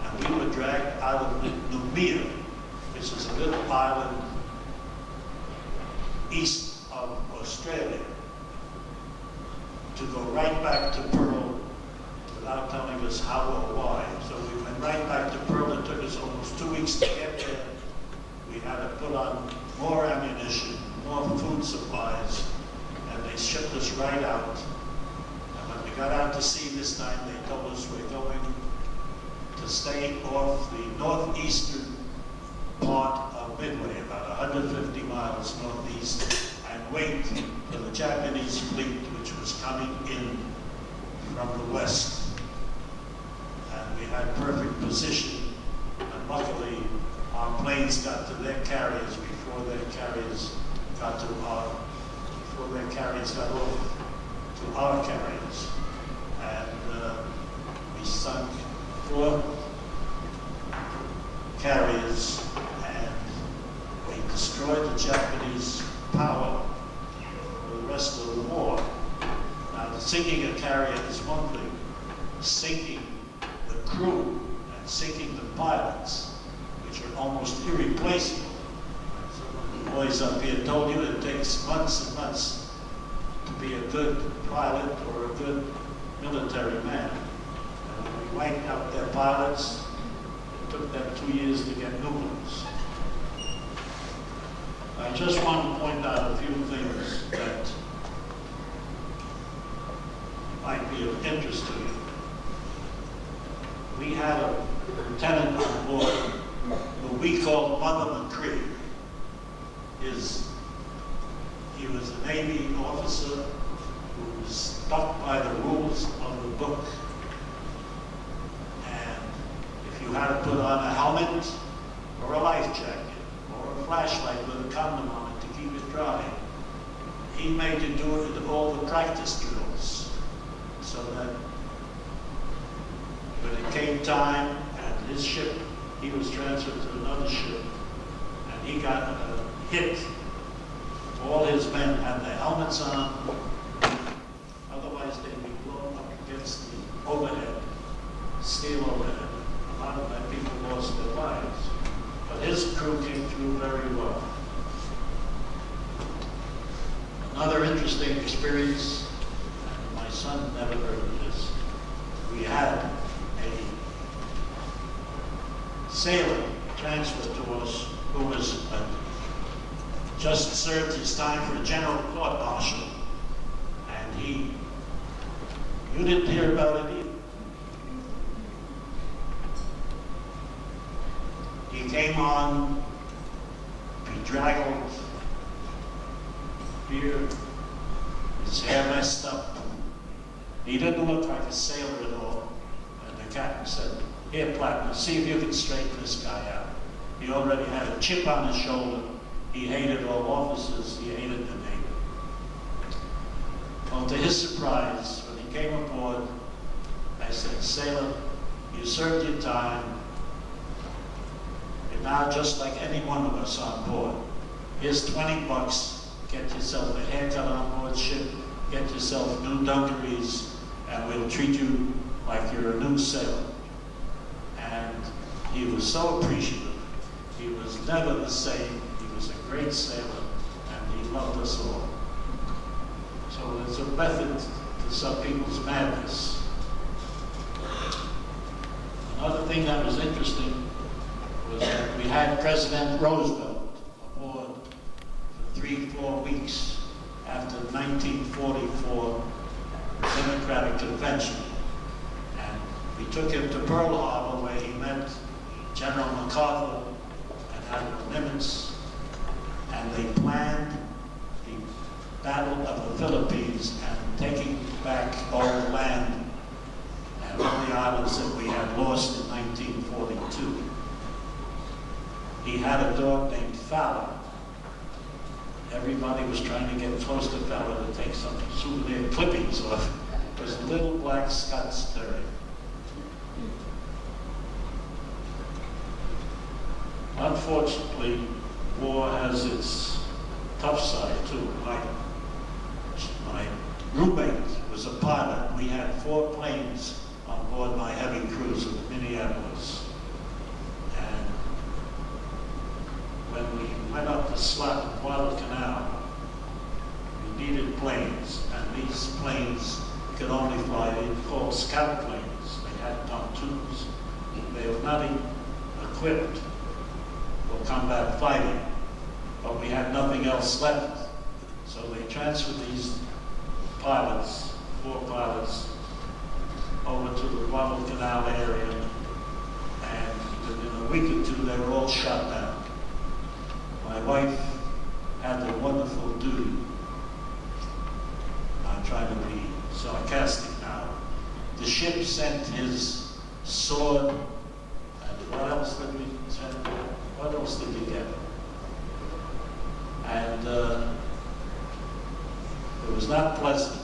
And we were dragged out of Noumea, which is a little island east of Australia, to go right back to Pearl without telling us how or why. So we went right back to Pearl. It took us almost 2 weeks to get there. We had to put on more ammunition, more food supplies, and they shipped us right out. And when we got out to sea this time, they told us we're going to stay off the northeastern part of Midway, about 150 miles northeast, and wait for the Japanese fleet, which was coming in from the west. And we had perfect position, and luckily our planes got to their carriers before their carriers got to off to our carriers. And we sunk 4 carriers, and we destroyed the Japanese power for the rest of the war. Now, sinking a carrier is one thing. Sinking the crew and sinking the pilots, which are almost irreplaceable. Some of the boys up here told you it takes months and months to be a good pilot or a good military man. And when we wiped out their pilots, it took them 2 years to get new ones. I just want to point out a few things that might be of interest to you. We had a lieutenant on board who we called Mother McCree. He was a Navy officer who was stuck by the rules of the book. And if you had to put on a helmet or a life jacket or a flashlight with a condom on it to keep it dry, he made you do it in all the practice drills, so that when it came time and his ship, he was transferred to another ship, and he got hit. All his men had their helmets on, otherwise they'd be blown up against the overhead, steel overhead. A lot of my people lost their lives, but his crew came through very well. Another interesting experience, and my son never heard of this, we had a sailor transferred to us who was just served his time for a general court martial, and you didn't hear about it either. He came on bedraggled, beard, his hair messed up. He didn't look like a sailor at all. And the captain said, "Here, Plattner, see if you can straighten this guy out." He already had a chip on his shoulder. He hated all officers. He hated the Navy. Well, to his surprise, when he came aboard, I said, "Sailor, you served your time. You're now just like any one of us on board. Here's $20. Get yourself a haircut on board ship. Get yourself new dungarees, and we'll treat you like you're a new sailor." And he was so appreciative. He was never the same. He was a great sailor, and he loved us all. So there's a method to some people's madness. Another thing that was interesting was that we had President Roosevelt aboard for 3-4 weeks after the 1944 Democratic Convention. And we took him to Pearl Harbor, where he met General MacArthur had limits, and they planned the Battle of the Philippines and taking back all the land and all the islands that we had lost in 1942. He had a dog named Fowler. Everybody was trying to get close to Fowler to take some souvenir clippings off. It was a little black Scots Terrier. Unfortunately, war has its tough side too. My roommate was a pilot. We had 4 planes on board my heavy cruiser, the Minneapolis. And when we went up the slot in Guadalcanal, we needed planes, and these planes could only fly, they were called scout planes. They had pontoons. They were not equipped for combat fighting, but we had nothing else left. So they transferred these pilots, 4 pilots, over to the Guadalcanal area, and within a week or 2 they were all shot down. My wife had the wonderful duty, I'm trying to be sarcastic now, the ship sent his sword, and what else did we send? What else did we get? And it was not pleasant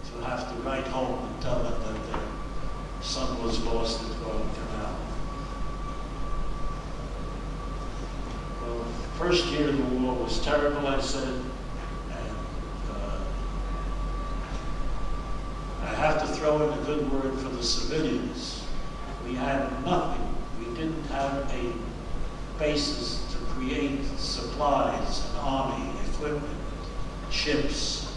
to have to write home and tell them that their son was lost at Guadalcanal. Well, the first year of the war was terrible, I said, and I have to throw in a good word for the civilians. We had nothing. We didn't have a basis to create supplies, an army, equipment, ships.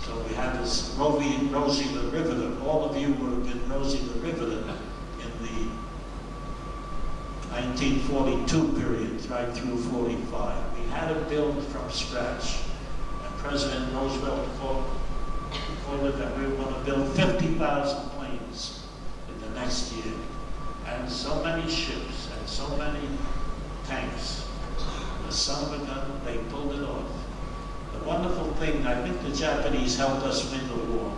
So we had this Rosie the Riveter. All of you would have been Rosie the Riveter in the 1942 period, right through 45. We had to build from scratch. And President Roosevelt quoted that we were going to build 50,000 planes in the next year. And so many ships and so many tanks. The son of a gun, they pulled it off. The wonderful thing, I think the Japanese helped us win the war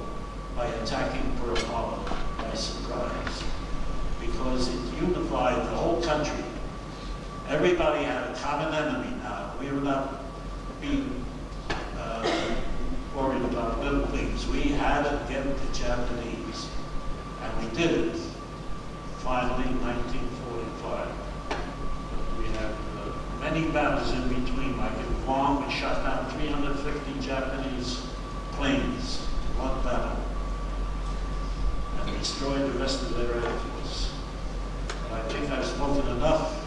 by attacking Pearl Harbor by surprise, because it unified the whole country. Everybody had a common enemy now. We were not being worried about little things. We had to get the Japanese, and we did it. Finally, in 1945. We had many battles in between. Like in Guam, we shot down 350 Japanese planes in one battle and destroyed the rest of their air force. And I think I've spoken enough.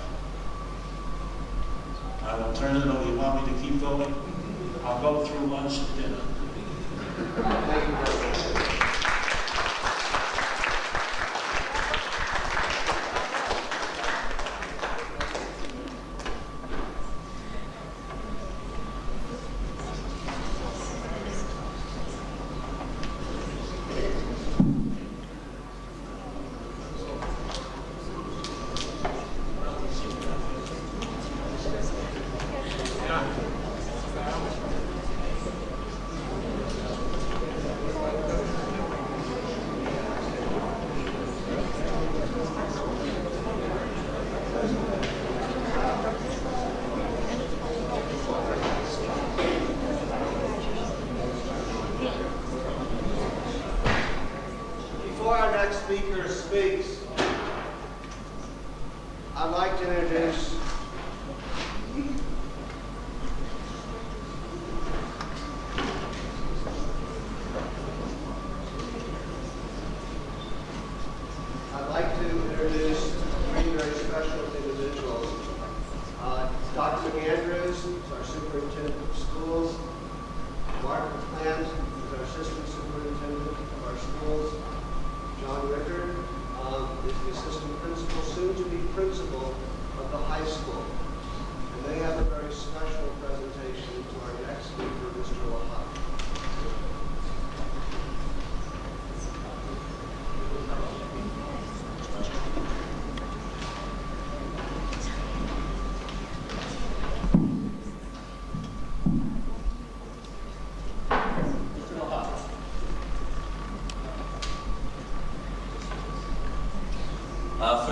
I will turn it over. You want me to keep going? I'll go through lunch and dinner. Thank you very much. Before our next speaker speaks, I'd like to introduce three very special individuals. Dr. McAndrews is our superintendent of schools. Mark Plant is our assistant superintendent of our schools. John Rickard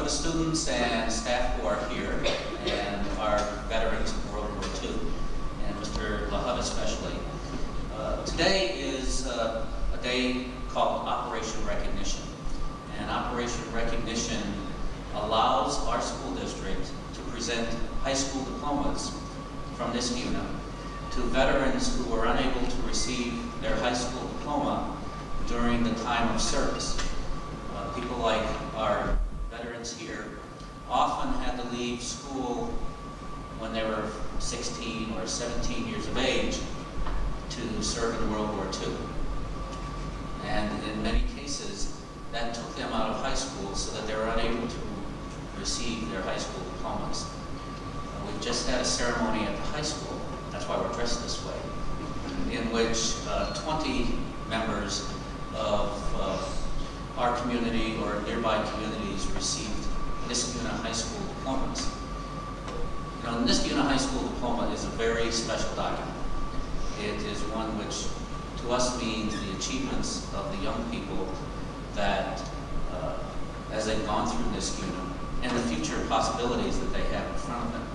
For the students and staff who are here and are veterans of World War II, and Mr. LaHut especially, today is a day called Operation Recognition. And Operation Recognition allows our school district to present high school diplomas from this unit to veterans who were unable to receive their high school diploma during the time of service. People like our veterans here often had to leave school when they were 16 or 17 years of age to serve in World War II. And in many cases, that took them out of high school so that they were unable to receive their high school diplomas. We've just had a ceremony at the high school, that's why we're dressed this way, in which 20 members of our community or nearby communities received Niskuna High School diplomas. You know, Niskuna High School diploma is a very special document. It is one which to us means the achievements of the young people that, as they've gone through Niskuna, and the future possibilities that they have in front of them.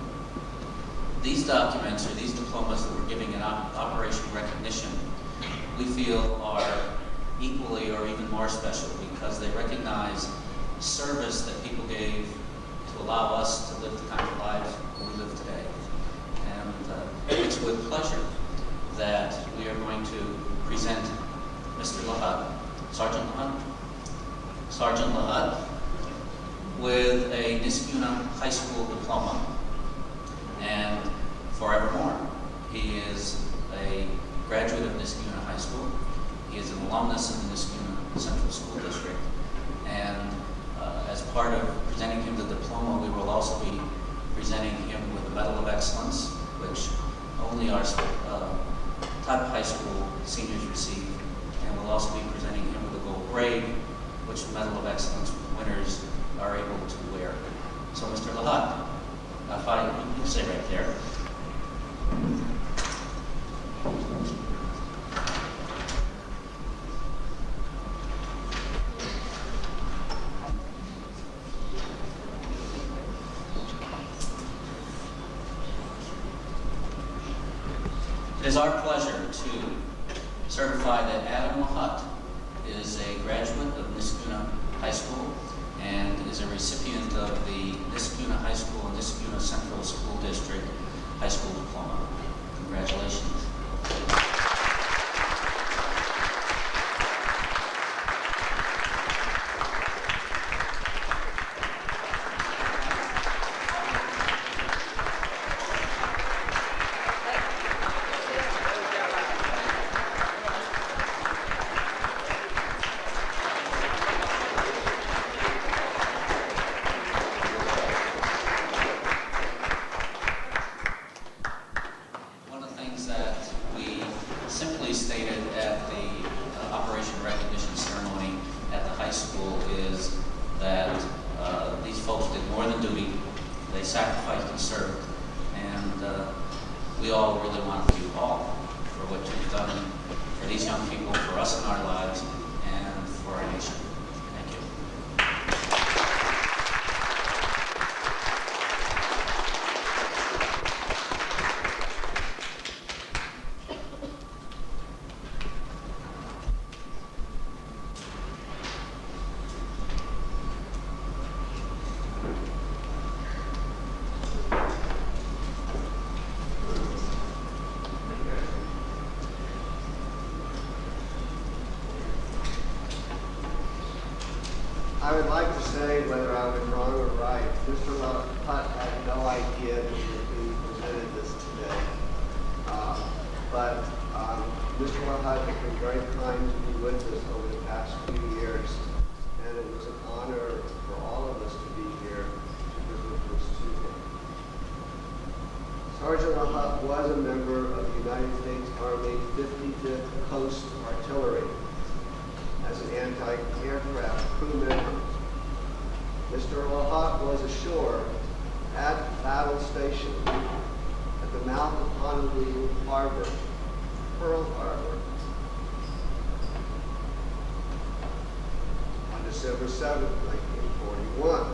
These documents, or these diplomas that we're giving in Operation Recognition, we feel are equally or even more special because they recognize service that people gave to allow us to live the kind of lives we live today. And it's with pleasure that we are going to present Mr. LaHut, Sergeant LaHut, with a Niskuna High School diploma and forevermore. He is a graduate of Niskuna High School. He is an alumnus in the Niskuna Central School District. And as part of presenting him the diploma, we will also be presenting him with the Medal of Excellence, which only our top high school seniors receive. And we'll also be presenting him with a gold braid, which the Medal of Excellence winners are able to wear. So, Mr. LaHut, you can stay right there. It is our pleasure to certify that Adam LaHut is a graduate of Niskuna High School and is a recipient of the Niskuna High School and Niskuna Central School District High School Diploma. Congratulations. I would like to say, whether I was wrong or right, Mr. LaHut had no idea that he was being presented this today. But Mr. LaHut has been very kind to be with us over the past few years, and it was an honor for all of us to be here to present this to him. Sergeant LaHut was a member of the United States Army 55th Coast Artillery as an anti-aircraft crew member. Mr. LaHut was ashore at Battle Station at the mouth of Honolulu Harbor, Pearl Harbor, on December 7th, 1941.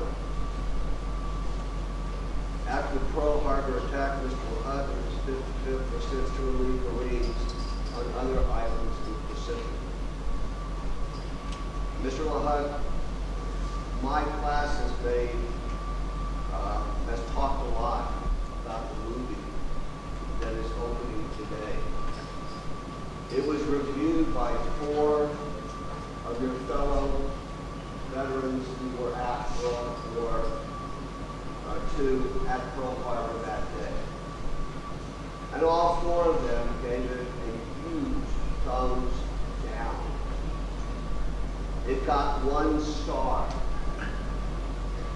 LaHut, my class has talked a lot about the movie that is opening today. It was reviewed by 4 of your fellow veterans who were at World War II at Pearl Harbor that day. And all 4 of them gave it a huge thumbs down. It got 1 star.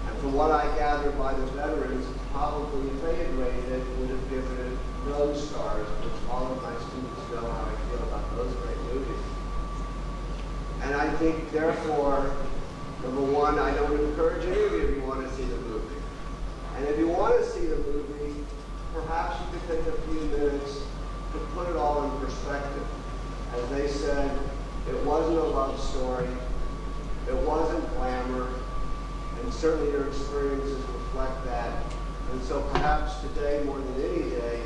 And from what I gathered by the veterans, probably if they had rated it, would have given it no stars, which all of my students know how I feel about those great movies. And I think, therefore, number one, I don't encourage any of you if you want to see the movie. And if you want to see the movie, perhaps you could take a few minutes to put it all in perspective. As they said, it wasn't a love story, it wasn't glamour, and certainly your experiences reflect that. And so perhaps today, more than any day,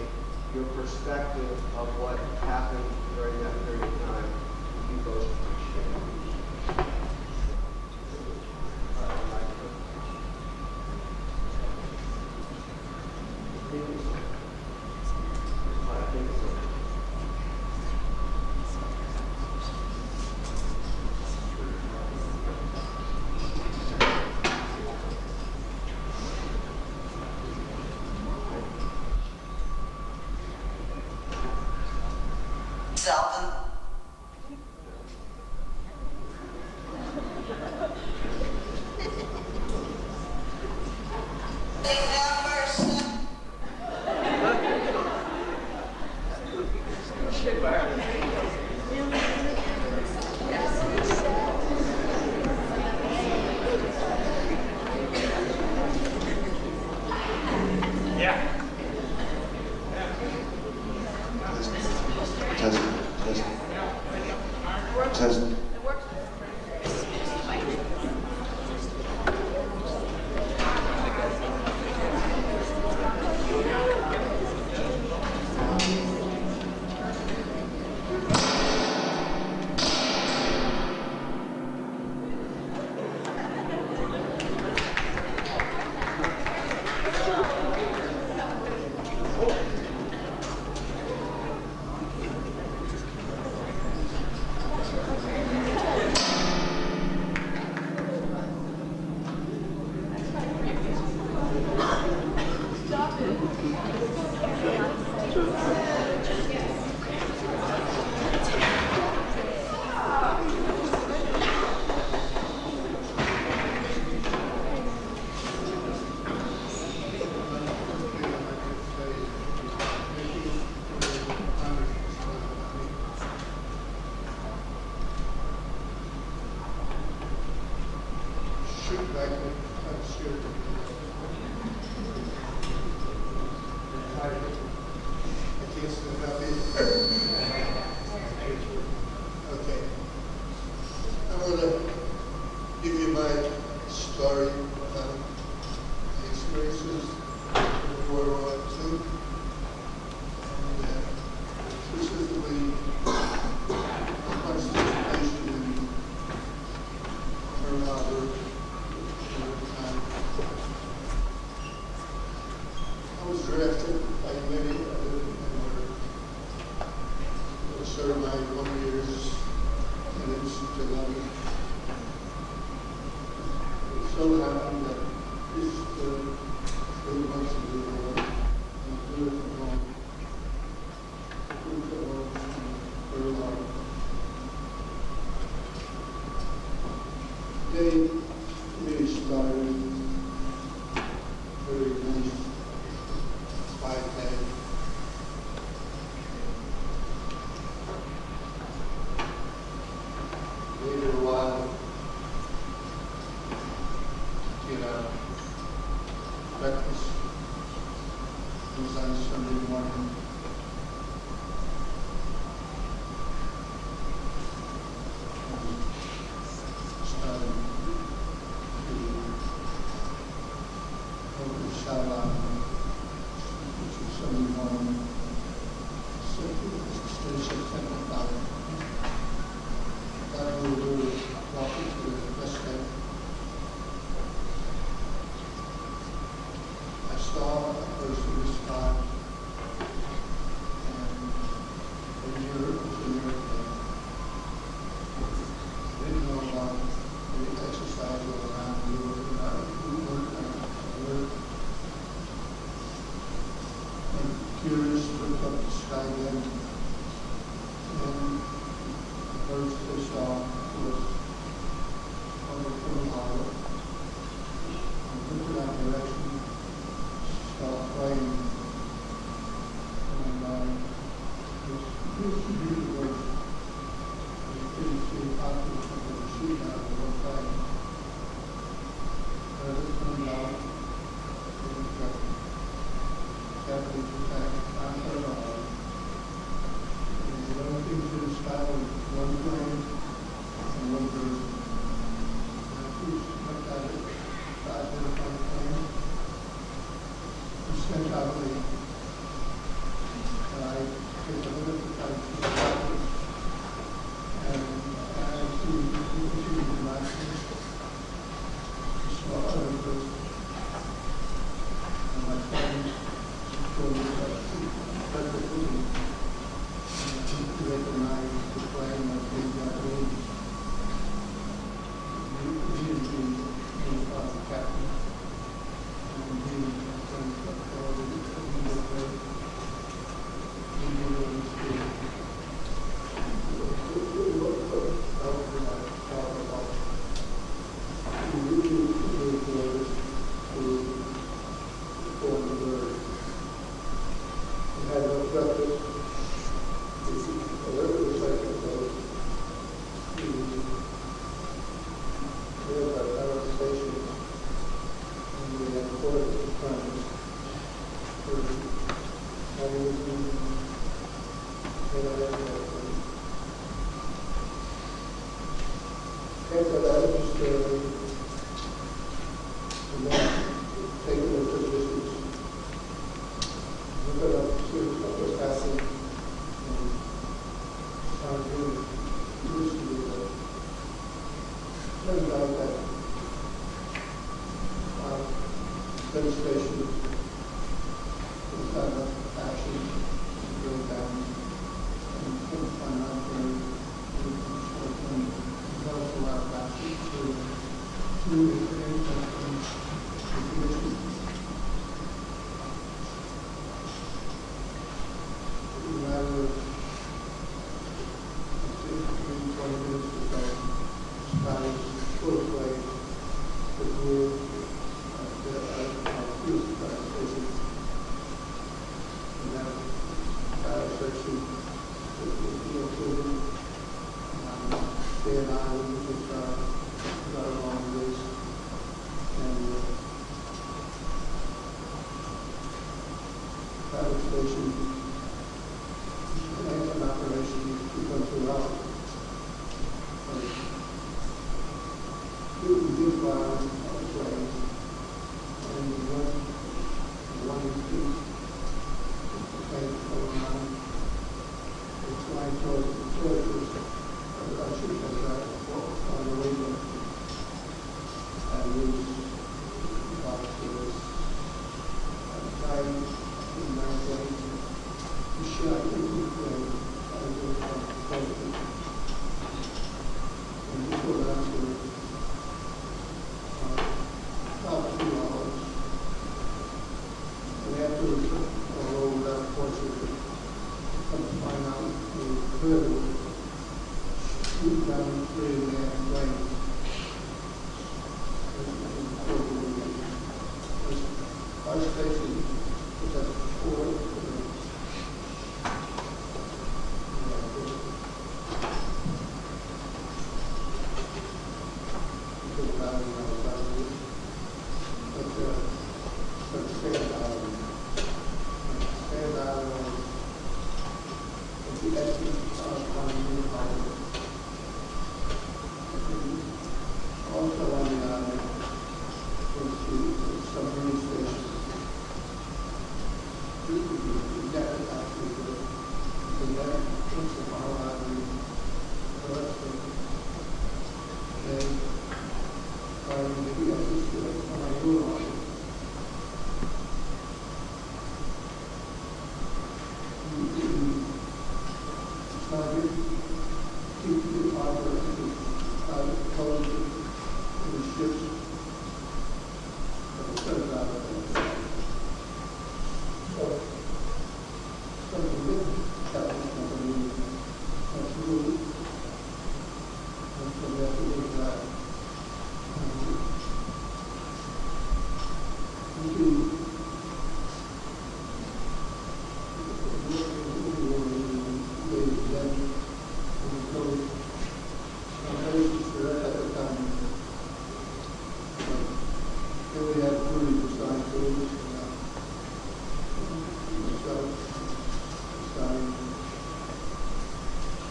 your perspective of what happened during that period of time would be most appreciated. Breakfast was on Sunday see copies of the sheet out of one side. This comes out, capital attack, after all. And the only thing to style is one plane and one person. Now, please look at it, identify the plane. It's sent out the, I take a look at the type and I see the license. Small other and my friends told me that perfectly to recognize the plane of the Japanese. He is the captain, and he was all the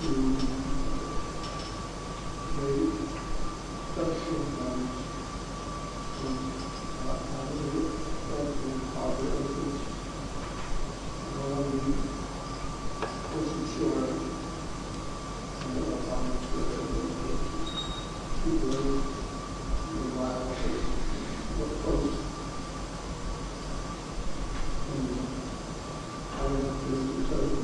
make structural plans from how many operations all the insurance and the finance people the wild what post and I went to tell you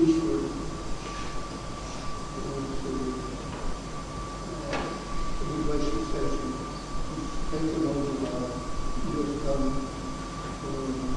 eastward to English station, taken over by U.S. government for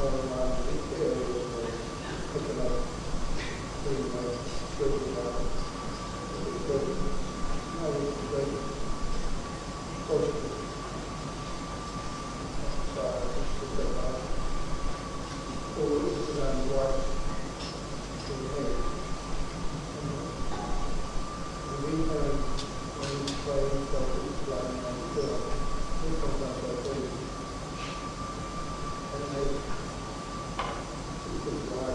going on in the area where picking up pretty much stripping out. But I was very fortunate. So I just took that out. Oh, this is on watch. In the meantime, when he's playing, so he's flying on the field, he comes out that way. And they, he could fly.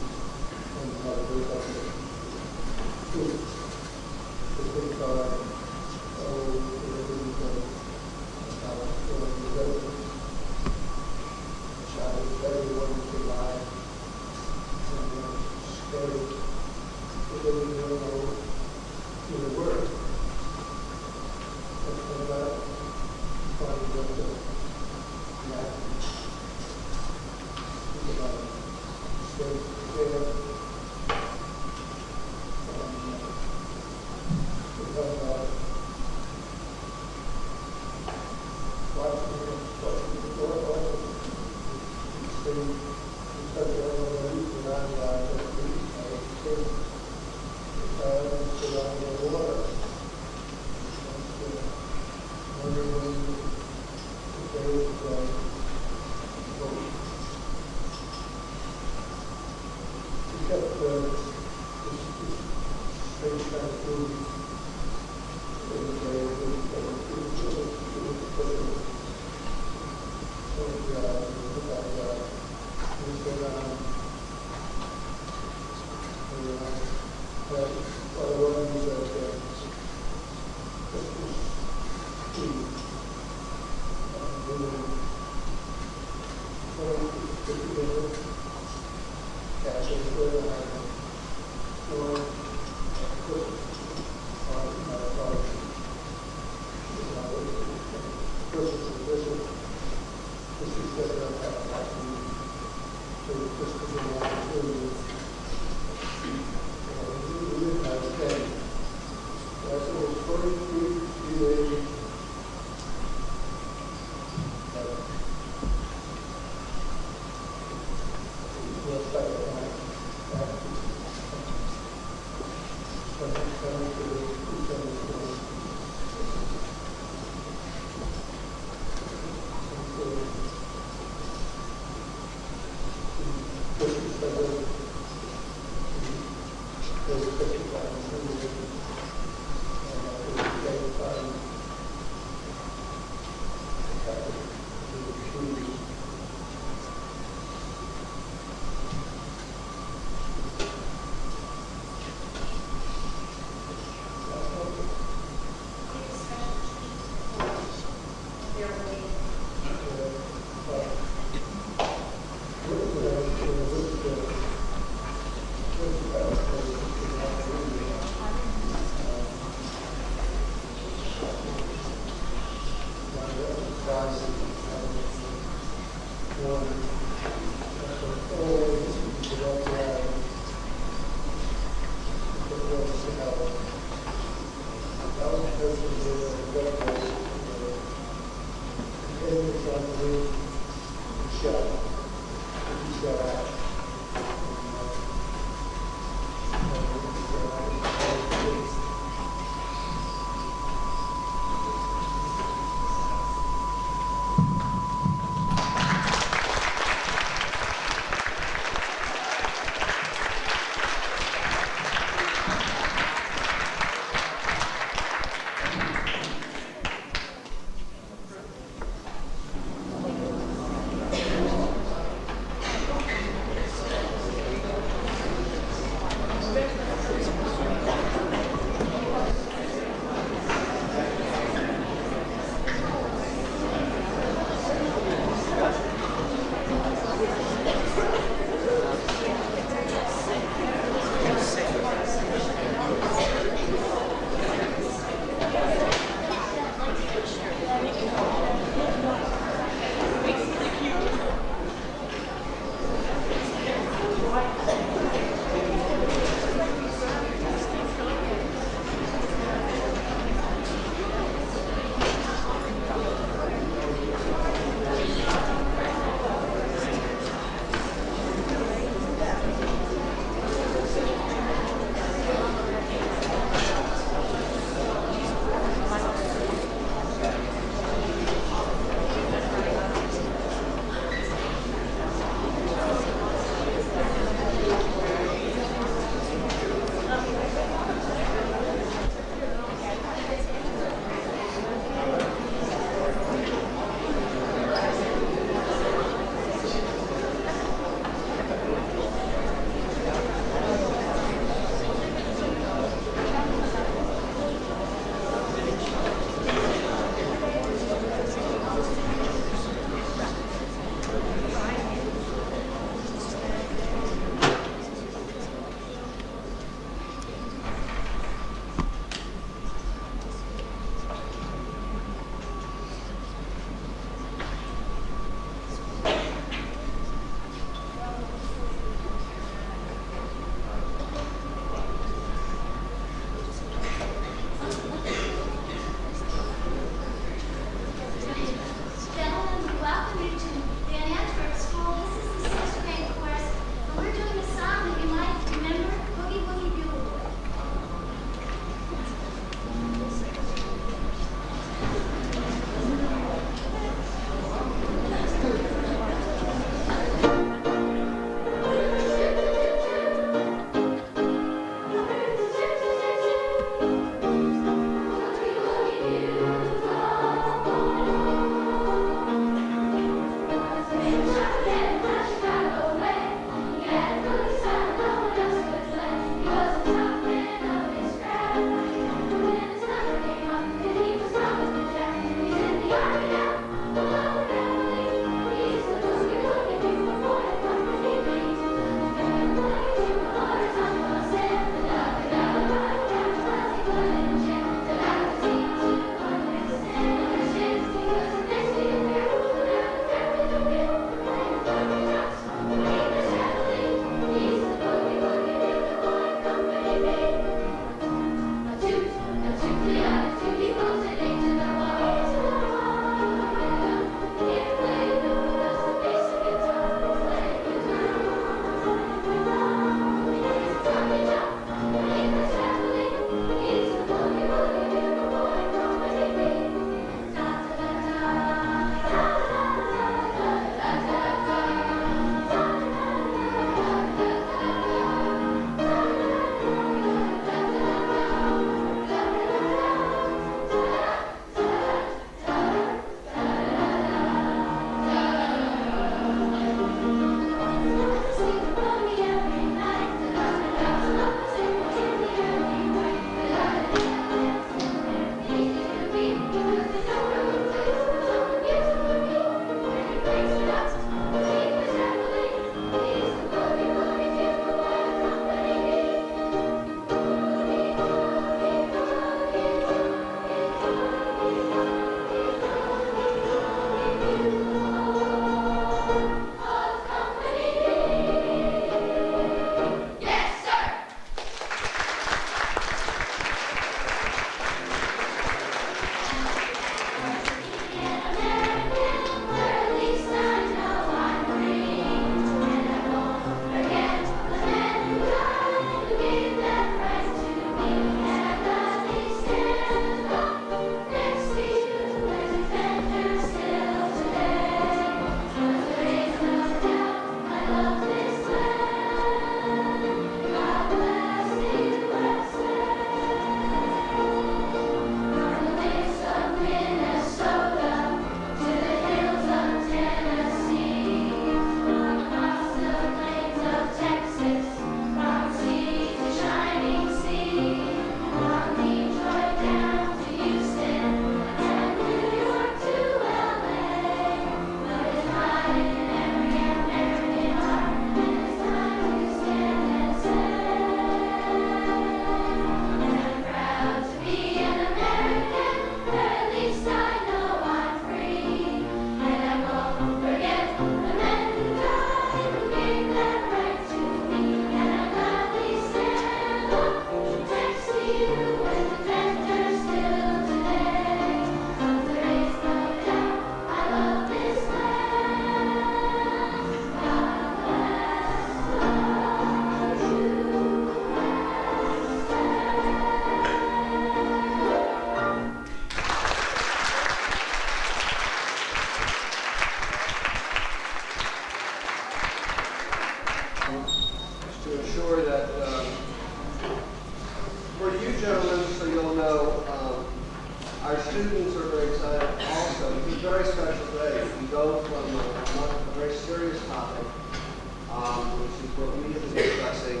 students are very excited also. It's a very special day. We go from a very serious topic, which is what we have been discussing,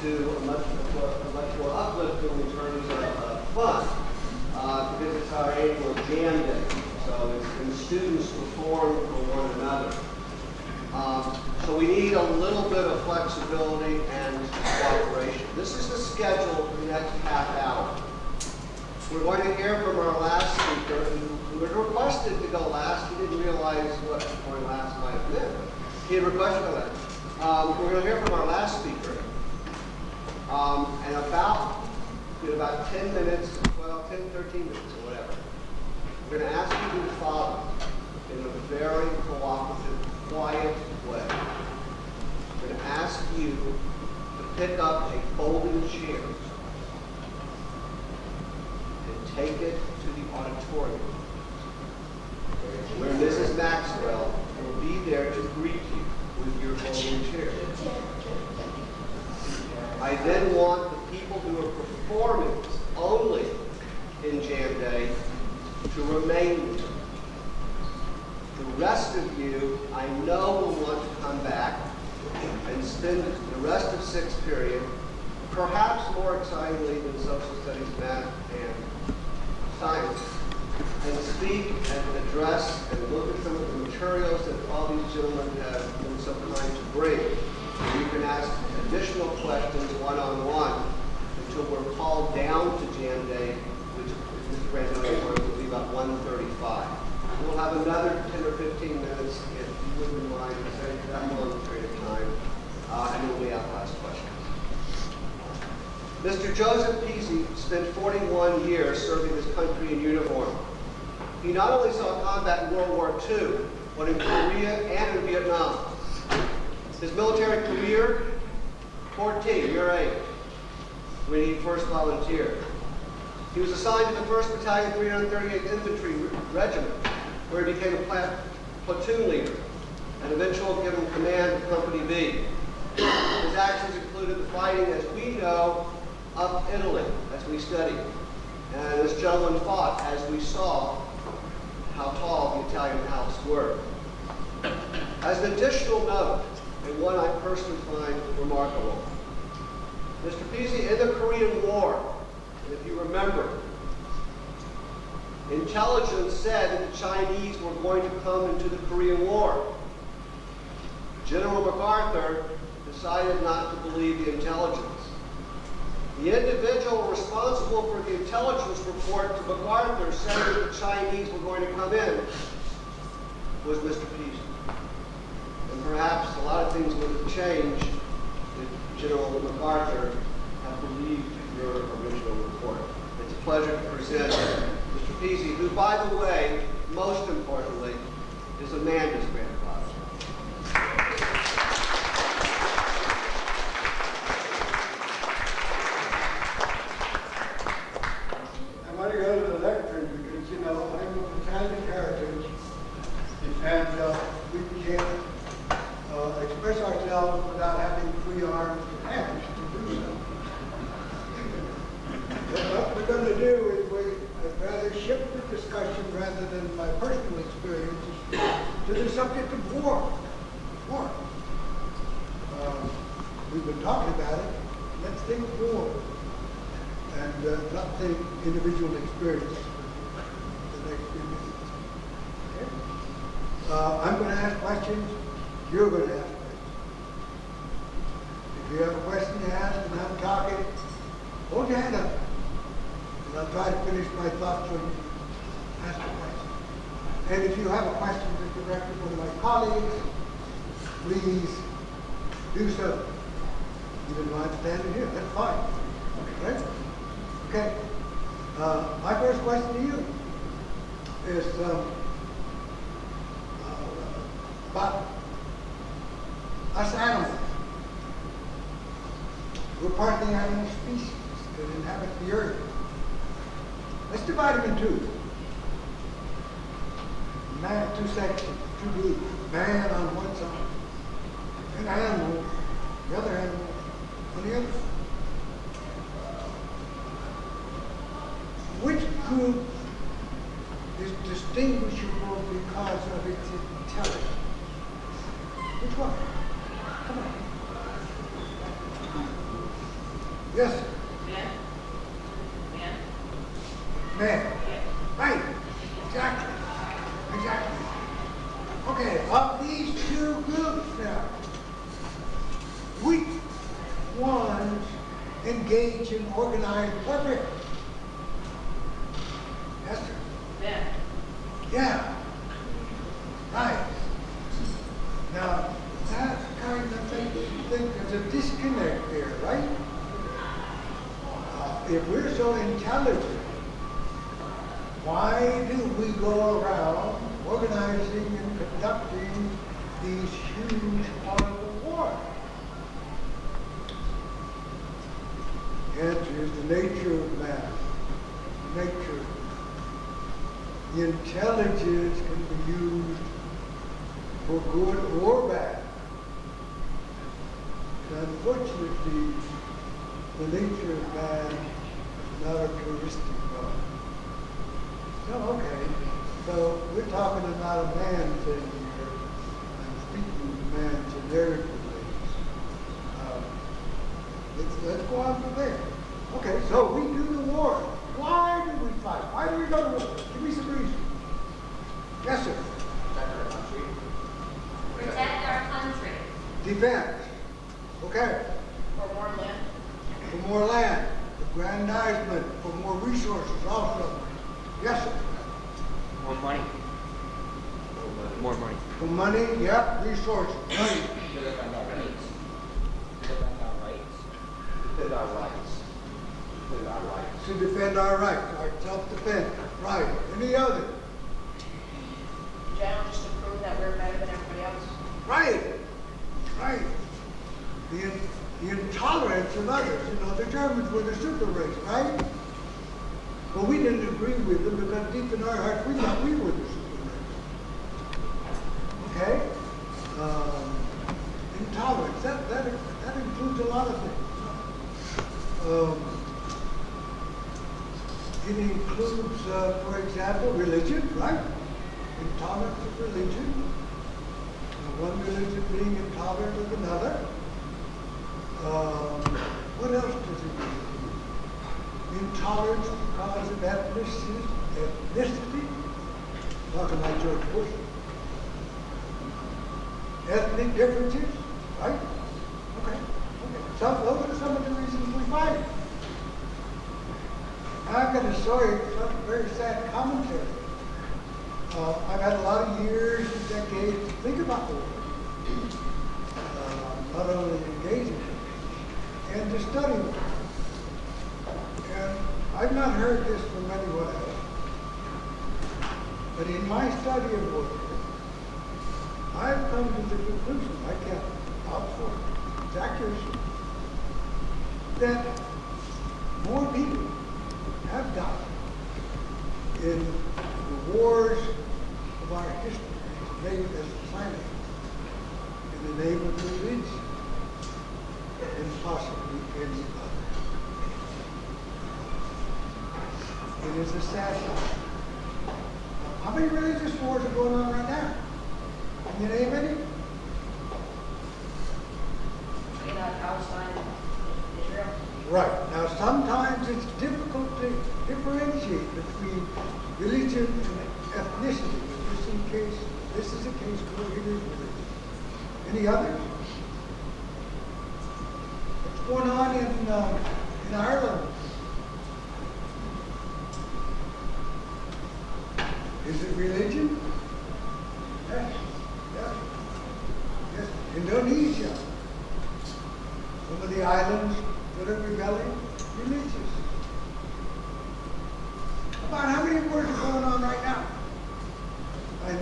to a much more uplifting in terms of fun, because it's our annual jam day. So it's when students perform for one another. So we need a little bit of flexibility and cooperation. This is the schedule for the next half hour. We're going to hear from our last speaker, who was requested to go last. He didn't realize what going last might have meant. He had requested to go last. We're going to hear from our last speaker. And in about 10 minutes, 12, 10, 13 minutes or whatever, we're going to ask you to follow in a very cooperative, quiet way. We're going to ask you to pick up a folding chair and take it to the auditorium, where Mrs. Maxwell will be there to greet you with your folding chair. I then want the people who are performing only in Jam Day to remain there. The rest of you, I know, will want to come back and spend the rest of sixth period, perhaps more excitingly than social studies, math, and science, and speak and address and look at some of the materials that all these gentlemen have been so kind to bring. And you can ask additional questions one-on-one until we're called down to Jam Day, which Mr. Brandon will be about 1:35. We'll have another 10 or 15 minutes, if you wouldn't mind, that long period of time, and then we'll be out to ask questions. Mr. Joseph Pizzi spent 41 years serving his country in uniform. He not only saw combat in World War II, but in Korea and in Vietnam. His military career, 14, your age, when he first volunteered. He was assigned to the 1st Battalion, 338th Infantry Regiment, where he became a platoon leader, and eventually given command of Company B. His actions included the fighting, as we know, up Italy, as we studied. And this gentleman fought, as we saw, how tall the Italian Alps were. As an additional note, and one I personally find remarkable, Mr. Pizzi, in the Korean War, and if you remember, intelligence said that the Chinese were going to come into the Korean War. General MacArthur decided not to believe the intelligence. The individual responsible for the intelligence report to MacArthur saying that the Chinese were going to come in was Mr. Pizzi. And perhaps a lot of things would have changed if General MacArthur had believed your original report. It's a pleasure to present Mr. Pizzi, who, by the way, most importantly, is Amanda's grandfather. I want to go to the lectern because, you know, I'm of Italian heritage, and we can't express ourselves without having free arms and hands to do so. What we're going to do is I'd rather shift the discussion rather than my personal experiences to the subject of war. War. We've been talking about it. Let's think war. And not think individual experience for the next few minutes. Okay? I'm going to ask questions. You're going to ask questions. If you have a question to ask and I'm talking, hold your hand up. And I'll try to finish my thoughts when you ask a question. And if you have a question that's directed to one of my colleagues, please do so. You don't mind standing here, that's fine. Right? Okay. My first question to you is about us animals. We're part of the animal species that inhabit the earth. Let's divide them in two. Man, two sections, two groups. Man on one side, and animal, the other animal on the other side. Which group distinguishable because of its intelligence. Which one? Come on. Yes, sir. Man. Right. Exactly. Exactly. Okay, of these two groups now, which ones engage in organized warfare? Yes, sir. Yeah. Right. Now, that kind of makes you think there's a disconnect there, right? If we're so intelligent, why do we go around organizing and conducting these huge horrible wars? The answer is the nature of man. Nature. The intelligence can be used for good or bad. And unfortunately, the nature of man is not a characteristic of. So, okay. So we're talking about a man thing here. I'm speaking of man generically. Let's go on from there. Okay, so we do the war. Why do we fight? Why do we go to war? Give me some reason. Yes, sir. Protect our country. Defense. Okay. For more land. For more land. Aggrandizement. For more resources also. Yes, sir. More money. More money. For money, yep. Resources. Money. To defend our rights. To defend our rights. Defend our rights. Defend our rights. To defend our rights. Our self-defense. Right. Any other? General, just to prove that we're better than everybody else. Right. Right. The intolerance of others. You know, the Germans were the super race, right? But we didn't agree with them because deep in our hearts we thought we were the super race. Okay? Intolerance. That includes a lot of things. It includes, for example, religion, right? Intolerance of religion. One religion being intolerant of another. What else does it include? Intolerance because of ethnicity. Talking like George Bush. Ethnic differences, right? Okay. Those are some of the reasons we fight. Now I've got a story, some very sad commentary. I've had a lot of years and decades to think about the war. Not only engaging it, and to study it. And I've not heard this from anyone else. But in my study of warfare, I've come to the conclusion, I can't vouch for its accuracy, that more people have died in the wars of our history, made as a planet, in the name of religion, and possibly any other. It is a sad time. How many religious wars are going on right now? Can you name any? Palestine, Israel. Right. Now, sometimes it's difficult to differentiate between religion and ethnicity. This is a case where it is religion. Any others? What's going on in Ireland? Is it religion? Yes. Indonesia. Some of the islands that are rebelling, religious. About how many wars are going on right now? And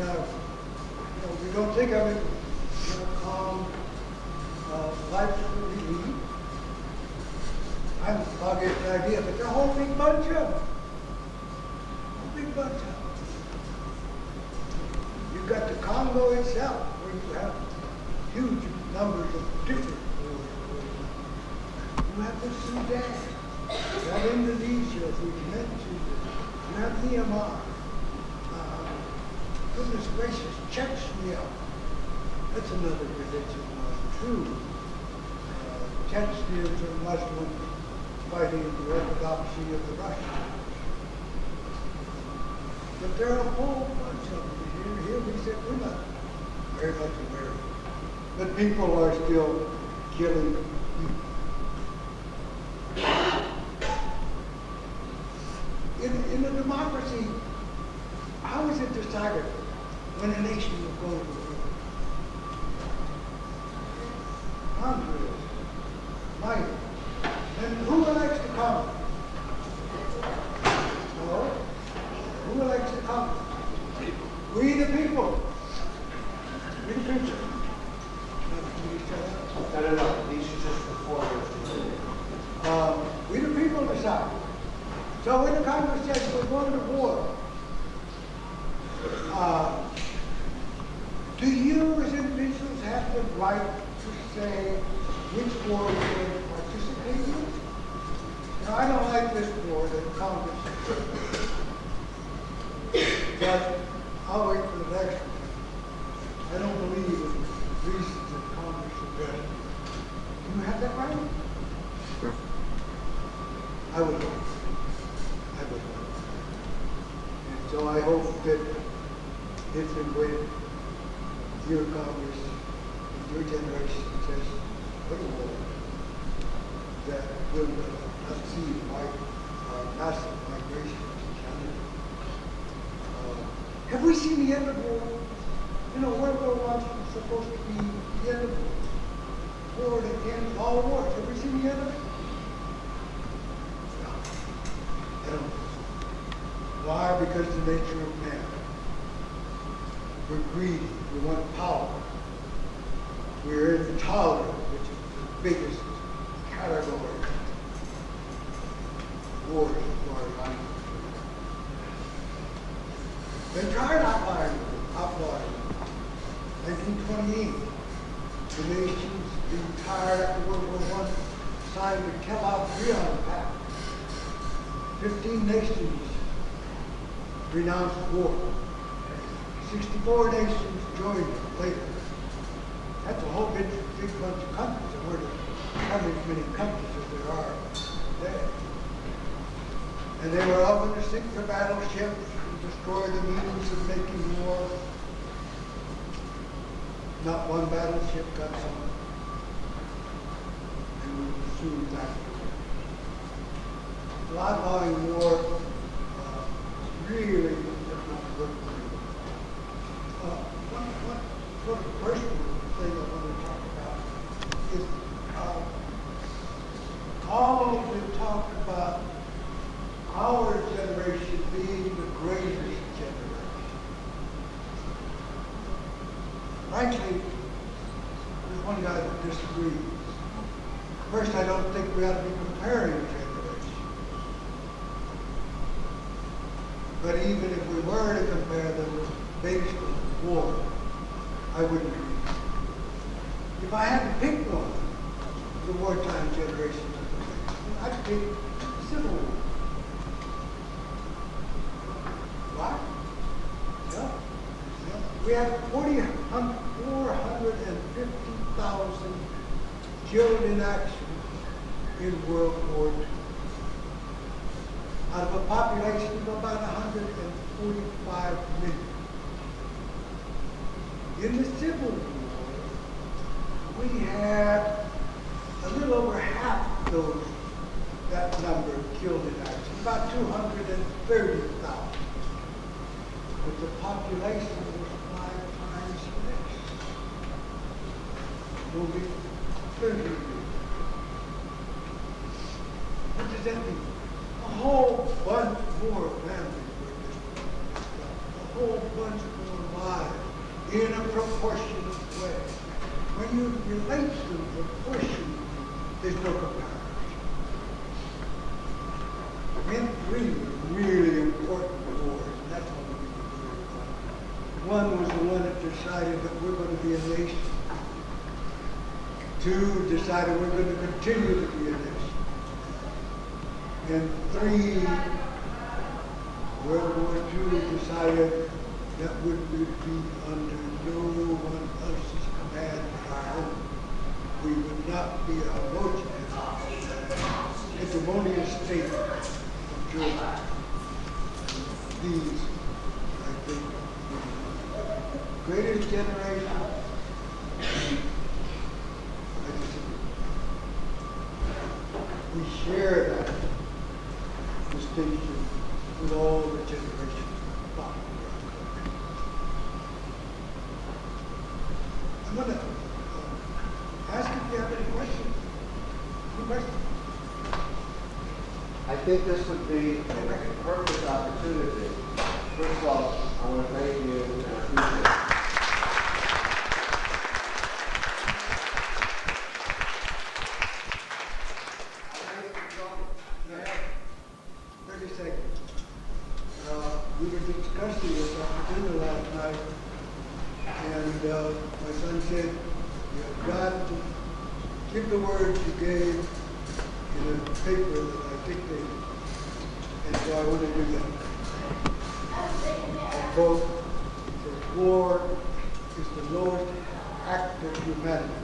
we don't think of it, calm life that we lead. I'm talking an idea, but there's a whole big bunch of them. You've got the Congo itself, where you have huge numbers of different wars going on. You have the Sudan, you have Indonesia, as we mentioned, you have Myanmar. goodness gracious, Chechnya. That's another religion too. Chechens are Muslims fighting the orthodoxy of the Russians. But there are a whole bunch of them here. Here we said we're not very much aware. But people are still killing people. In a democracy, how is it decided when a nation will go to war? Congress, might. And who elects the Congress? No. Who elects the Congress? We the people. We the people. No. These are just the foreigners. We the people decide. So when the Congress says we're going to war, do you as individuals have the right to say which war you're going to participate in? Now, I don't like this war that Congress but I'll wait for the next one. I don't believe in reasons that Congress suggests. Do you have that right? Sure. I would hope. I would hope. And so I hope that if and when your Congress, your generation says, go to war, that will not see massive migration to Canada. Have we seen the end of war? You know, World War I was supposed to be the end of war. War that ends all wars. Have we seen the end of it? No. I don't know. Why? Because the nature of man. We're greedy. We want power. We're intolerant, which is the biggest category. War is for our life. They tried outlawing it. 1928, the nations, the entire after World War I, signed the Kellogg-Briand Pact. 15 nations renounced war. 64 nations joined later. That's a whole big bunch of countries. There weren't as many countries as there are today. And they were all going to sink their battleships, destroy the means of making war. Not one battleship got sunk. And we pursued that. The outlawing war really did not work very well. One sort of personal thing I want to talk about is all of the talk about our generation being the greatest generation. Frankly, there's one guy that disagrees. First, I don't think we ought to be comparing generations. But even if we were to compare them based on war, I wouldn't agree. If I had to pick one, the wartime generation, I'd pick the Civil War. What? Yeah. We had 450,000 killed in action in World War II. Out of a population of about 145 million. In the Civil War, we had a little over half that number killed in action, about 230,000. But the population was 5 times less. Only 30 million. What does that mean? A whole bunch more families were destroyed. A whole bunch more lives in a proportionate way. When you relate to proportion, there's no comparison. We had 3 really important wars, and that's all we can do. One was the one that decided that we're going to be a nation. 2 decided we're going to continue to be a nation. And 3, World War II decided that would be under no one else's command but our own. We would not be a hegemonious state of Georgia. These, I think, the greatest generation. I disagree. We share that distinction with all the generations throughout our country. I'm going to ask if you have any questions. Any questions? I think this would be a perfect opportunity. First of all, I want to thank you and appreciate it. 30 seconds. We were discussing this after dinner last night, and my son said, "You've got to give the words you gave in a paper that I dictated." And so I want to do that. I quote, "The war is the lowest act of humanity,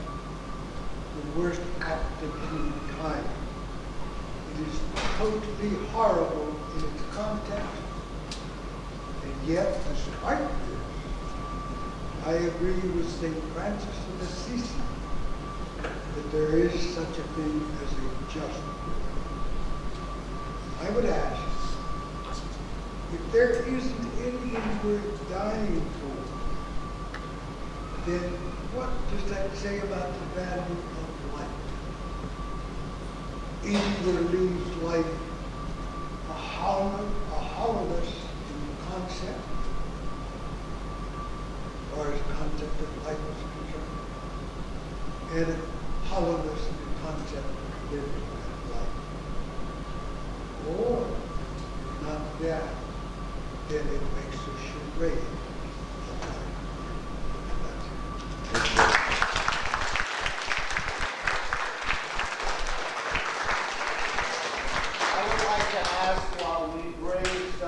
the worst act of humankind. It is totally horrible in its context, and yet, despite this, I agree with St. Francis of Assisi that there is such a thing as a just war." I would ask, if there isn't anything worth dying for, then what does that say about the value of life? Either leaves life a hollowness in concept, or as concept of life is concerned, and a hollowness in the concept of living life. Or, not that, then it makes a charade.